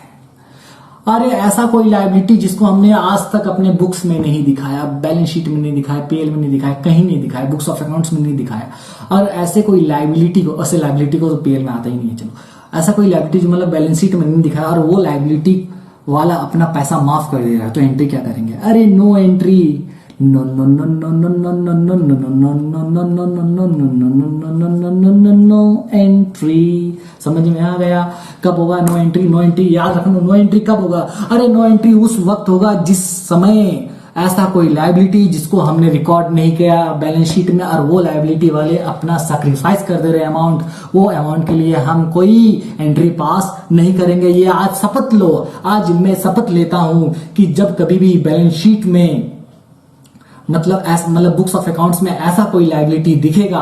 अरे ऐसा कोई लायबिलिटी जिसको हमने आज तक अपने बुक्स में नहीं दिखाया, बैलेंस शीट में नहीं दिखाया, पीएल में नहीं दिखाया, कहीं नहीं दिखाया, बुक्स ऑफ अकाउंट्स में नहीं दिखाया, और ऐसे कोई लायबिलिटी को, ऐसे लायबिलिटी को तो पीएल में आता ही नहीं है, चलो ऐसा कोई लायबिलिटी जो मतलब बैलेंस शीट में नहीं दिखाया और वो लायबिलिटी वाला अपना पैसा माफ कर दे रहा है, तो एंट्री क्या करेंगे? अरे no entry, no no no no no no no no no no no no no no no no no entry. समझ में आ गया? कब होगा नो एंट्री? नो एंट्री याद रखना, नो एंट्री कब होगा? अरे नो एंट्री उस वक्त होगा जिस समय ऐसा कोई लायबिलिटी जिसको हमने रिकॉर्ड नहीं किया बैलेंस शीट में और वो लायबिलिटी वाले अपना सैक्रिफाइस कर दे रहे अमाउंट, वो अमाउंट के लिए हम कोई एंट्री पास नहीं करेंगे। ये आज शपथ लो, आज मैं शपथ लेता हूं कि जब कभी भी बैलेंस शीट में मतलब बुक्स ऑफ अकाउंट्स में ऐसा कोई लायबिलिटी दिखेगा,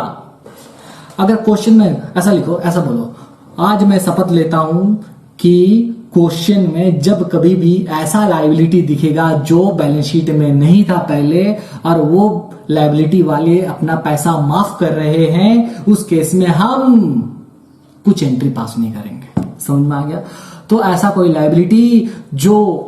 अगर क्वेश्चन में ऐसा लिखो, ऐसा बोलो, आज मैं शपथ लेता हूं कि क्वेश्चन में जब कभी भी ऐसा लायबिलिटी दिखेगा जो बैलेंस शीट में नहीं था पहले और वो लायबिलिटी वाले अपना पैसा माफ कर रहे हैं, उस केस में हम कुछ एंट्री पास नहीं करेंगे। समझ में आ गया? तो ऐसा कोई लायबिलिटी जो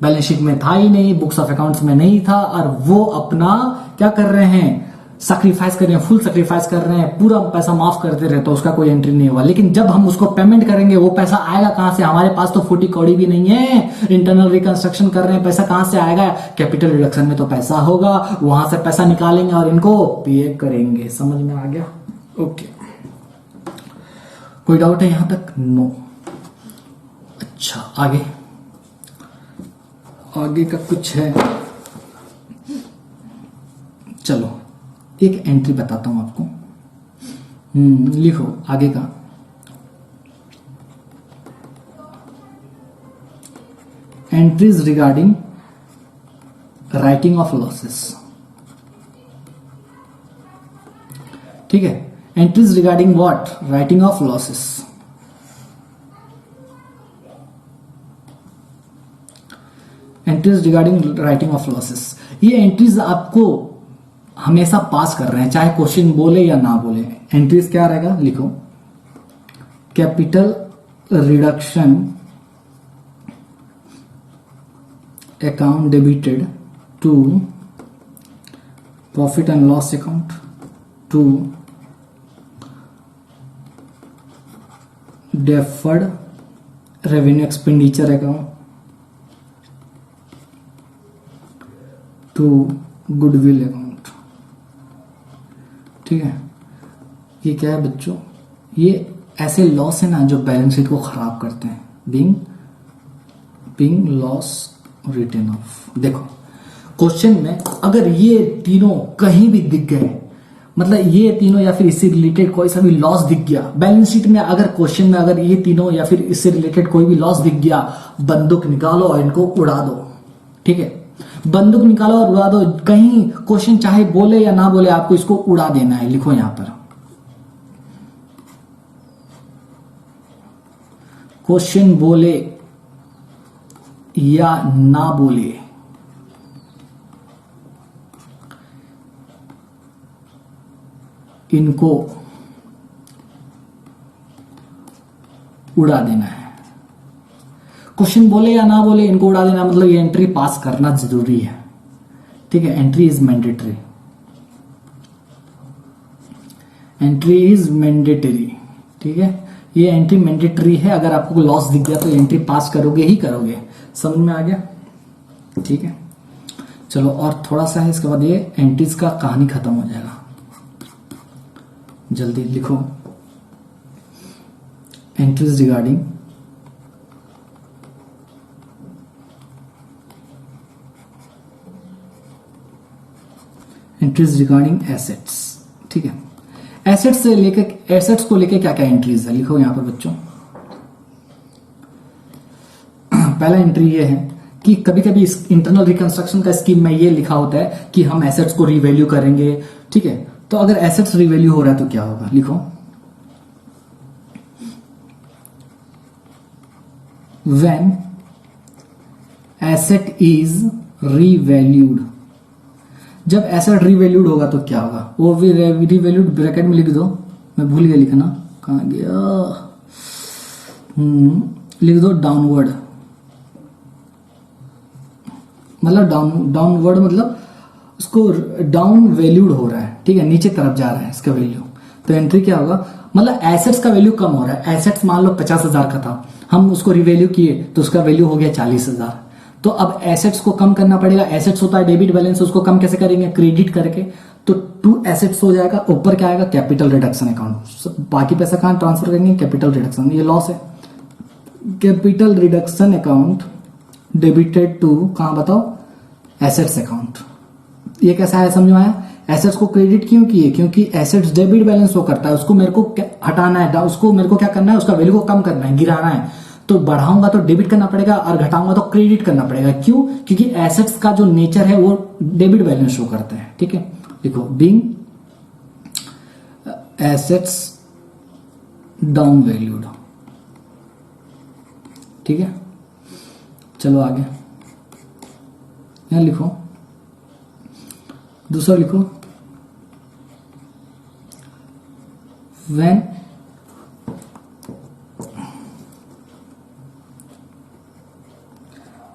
बैलेंस शीट में था ही नहीं, बुक्स ऑफ अकाउंट्स में नहीं था और वो अपना क्या कर रहे हैं? सैक्रिफाइस कर रहे हैं, फुल सैक्रिफाइस कर रहे हैं, पूरा पैसा माफ करते रहे, तो उसका कोई एंट्री नहीं होगा। लेकिन जब हम उसको पेमेंट करेंगे वो पैसा आएगा कहां से? हमारे पास तो फूटी कौड़ी भी नहीं है, इंटरनल रिकंस्ट्रक्शन कर रहे हैं, पैसा कहां से आएगा? कैपिटल रिडक्शन में तो पैसा होगा, वहां से पैसा निकालेंगे और इनको पे करेंगे। समझ में आ गया? ओके, कोई डाउट है यहां तक? नो। अच्छा, आगे का कुछ है? चलो एक एंट्री बताता हूं आपको। लिखो आगे का। Entries regarding writing of losses. ठीक है, entries regarding what? Writing of losses. Entries regarding writing of losses, ये एंट्रीज आपको हमेशा पास कर रहे हैं, चाहे क्वेश्चन बोले या ना बोले। एंट्रीज क्या रहेगा? लिखो, capital reduction account debited to profit and loss account to deferred revenue expenditure account to goodwill account. ठीक है, ये क्या है बच्चों? ये ऐसे लॉस है ना जो बैलेंस शीट को खराब करते हैं। Being loss written off. देखो क्वेश्चन में अगर ये तीनों कहीं भी दिख गए, मतलब ये तीनों या फिर इससे रिलेटेड कोई सा भी लॉस दिख गया बैलेंस शीट में, अगर क्वेश्चन में अगर ये तीनों या फिर इससे रिलेटेड कोई भी लॉस दिख गया, बंदूक निकालो और इनको उड़ा दो। ठीक है, बंदूक निकालो और उड़ा दो। कहीं क्वेश्चन चाहे बोले या ना बोले, आपको इसको उड़ा देना है। लिखो यहां पर, क्वेश्चन बोले या ना बोले, इनको उड़ा देना है। क्वेश्चन बोले या ना बोले, इनको उड़ा देना, मतलब ये एंट्री पास करना जरूरी है। ठीक है, entry is mandatory. Entry is mandatory. ठीक है, ये एंट्री मैंडेटरी है। अगर आपको लॉस दिख गया तो एंट्री पास करोगे ही करोगे। समझ में आ गया? ठीक है, चलो और थोड़ा सा है, इसके बाद ये एंट्रीज का कहानी खत्म हो जाएगा। जल्दी लिखो, entries regarding entries regarding assets, ठीक है। एसेट्स को लेके क्या क्या एंट्रीज है लिखो यहां पर बच्चों। पहला एंट्री ये है कि कभी कभी इस इंटरनल रिकंस्ट्रक्शन का स्कीम में ये लिखा होता है कि हम एसेट्स को रिवैल्यू करेंगे, ठीक है। तो अगर एसेट्स रिवैल्यू हो रहा है तो क्या होगा, लिखो व्हेन एसेट इज रिवैल्यूड। जब एसेट रिवैल्यूड होगा तो क्या होगा, वो भी रिवैल्यूड ब्रैकेट में लिख दो, मैं भूल गया लिखना, कहां गया, लिख दो डाउनवर्ड, मतलब डाउनवर्ड मतलब उसको डाउन वैल्यूड हो रहा है, ठीक है, नीचे तरफ जा रहा है इसका वैल्यू। तो एंट्री क्या होगा, मतलब एसेट्स का वैल्यू कम हो रहा है। एसेट्स मान लो 50,000 का था, हम उसको रिवैल्यू किए तो उसका वैल्यू हो गया 40,000। तो अब एसेट्स को कम करना पड़ेगा। एसेट्स होता है डेबिट बैलेंस, उसको कम कैसे करेंगे, क्रेडिट करके। तो टू एसेट्स हो जाएगा, ऊपर क्या आएगा, कैपिटल रिडक्शन अकाउंट। बाकी पैसा कहां ट्रांसफर करेंगे, कैपिटल रिडक्शन, ये लॉस है। Capital reduction account debited to कहां बताओ, एसेट्स अकाउंट। ये कैसा है समझ में आया। एसेट्स को क्रेडिट क्यों किए, क्योंकि एसेट्स डेबिट बैलेंस वो करता है, उसको मेरे को हटाना है, उसको मेरे को क्या करना है, उसका वैल्यू को कम करना है, गिराना है। तो बढ़ाऊंगा तो डेबिट करना पड़ेगा और घटाऊंगा तो क्रेडिट करना पड़ेगा। क्यों, क्योंकि एसेट्स का जो नेचर है वो डेबिट बैलेंस शो करता है, ठीक है। देखो बीइंग एसेट्स डाउन वैल्यूड, ठीक है। चलो आगे यहां लिखो, दूसरा लिखो,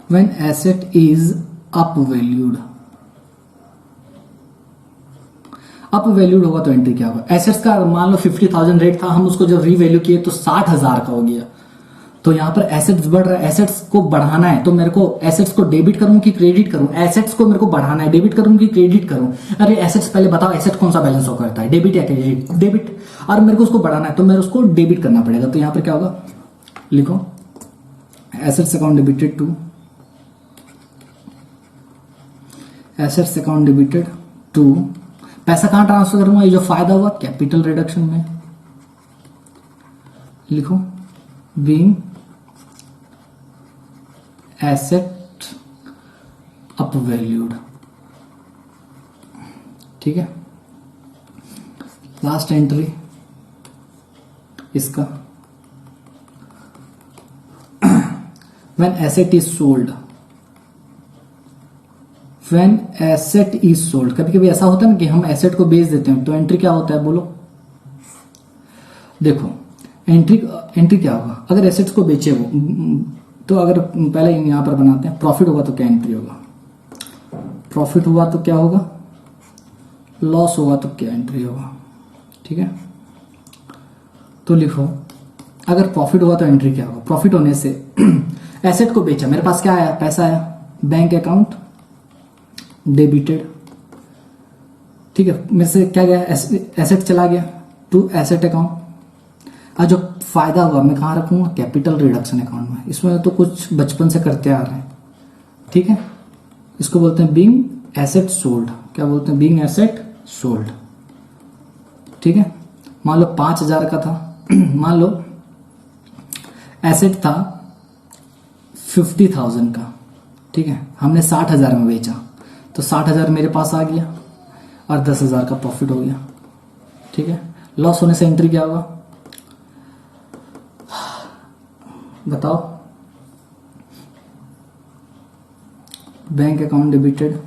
when asset is up valued होगा तो एंट्री क्या होगा। एसेट्स का मान लो 50,000 रेट था, हम उसको जब रीवैल्यू किए तो 60,000 का हो गया। तो यहां पर एसेट्स बढ़ रहा है, एसेट्स को बढ़ाना है तो मेरे को एसेट्स को डेबिट करूं कि क्रेडिट करूं। एसेट्स को मेरे को बढ़ाना है, डेबिट करूं कि क्रेडिट करूं। अरे एसेट्स पहले बताओ, एसेट कौन सा बैलेंस शो करता है, डेबिट या क्रेडिट, डेबिट। और मेरे को उसको बढ़ाना है तो मेरे उसको डेबिट करना पड़ेगा। तो यहां पर क्या होगा, लिखो assets account debited to assets account debited to, पैसा कहां ट्रांसफर करूंगा, ये जो फायदा हुआ कैपिटल रिडक्शन में, लिखो बीइंग एसेट अप वैल्यूड, ठीक है। लास्ट एंट्री इसका, when asset is sold, when asset is sold. कभी कभी ऐसा होता है ना कि हम एसेट को बेच देते हैं, तो एंट्री क्या होता है बोलो। देखो एंट्री क्या होगा, अगर एसेट्स को बेचे वो, तो अगर पहले यहां पर बनाते हैं, प्रॉफिट होगा तो क्या एंट्री होगा, प्रॉफिट हुआ तो क्या होगा, लॉस होगा तो क्या एंट्री होगा, ठीक है। तो लिखो अगर प्रॉफिट हुआ तो एंट्री क्या होगा। प्रॉफिट होने से एसेट को बेचा, मेरे पास क्या आया, पैसा आया, बैंक अकाउंट डेबिटेड, ठीक है। मेरे से क्या गया, एसेट चला गया टू एसेट अकाउंट। और जो फायदा हुआ मैं कहां रखूंगा, कैपिटल रिडक्शन अकाउंट में। इसमें तो कुछ बचपन से करते आ रहे हैं, ठीक है। इसको बोलते हैं बीइंग एसेट सोल्ड। क्या बोलते हैं, बीइंग एसेट सोल्ड, ठीक है। मान लो 5,000 का था, मान लो एसेट था 50,000 का, ठीक है। हमने 60,000 में बेचा तो 60,000 मेरे पास आ गया और 10,000 का प्रॉफिट हो गया, ठीक है। लॉस होने से एंट्री क्या होगा बताओ, bank account debited,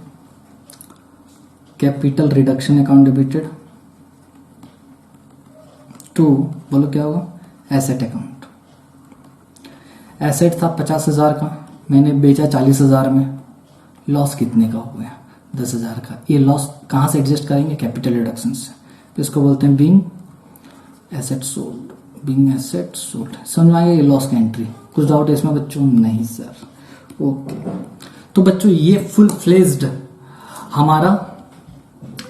capital reduction account debited to, बोलो क्या होगा, एसेट अकाउंट। एसेट था 50,000 का, मैंने बेचा 40,000 में, लॉस कितने का हो गया, 10,000 का। ये लॉस कहां से एडजस्ट करेंगे, कैपिटल रिडक्शन से। तो इसको बोलते हैं being asset sold, being asset sold. समझ आएगा ये लॉस का एंट्री। कुछ डाउट है इसमें बच्चों, नहीं सर, ओके। तो बच्चों ये फुल फ्लेज्ड हमारा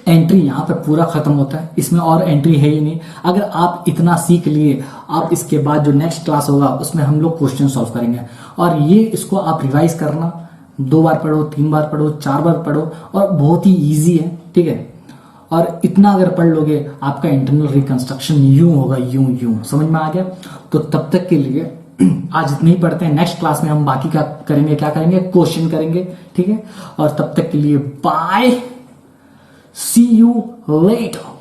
एंट्री यहां पर पूरा खत्म होता है, इसमें और एंट्री है ही नहीं। अगर आप इतना सीख लिए, आप इसके बाद जो नेक्स्ट क्लास होगा उसमें हम लोग क्वेश्चन सॉल्व करेंगे। और ये इसको आप रिवाइज करना, 2 बार पढ़ो, 3 बार पढ़ो, 4 बार पढ़ो, और बहुत ही इजी है, ठीक है। और इतना अगर पढ़ लोगे आपका इंटरनल रिकंस्ट्रक्शन यूं होगा, यूं यूं। समझ में आ गया? तो तब तक के लिए आज इतने ही पढ़ते हैं। नेक्स्ट क्लास में हम बाकी का करेंगे, क्या करेंगे, क्वेश्चन करेंगे। ठीक है, और तब तक के लिए बाय, सी यू लेटर।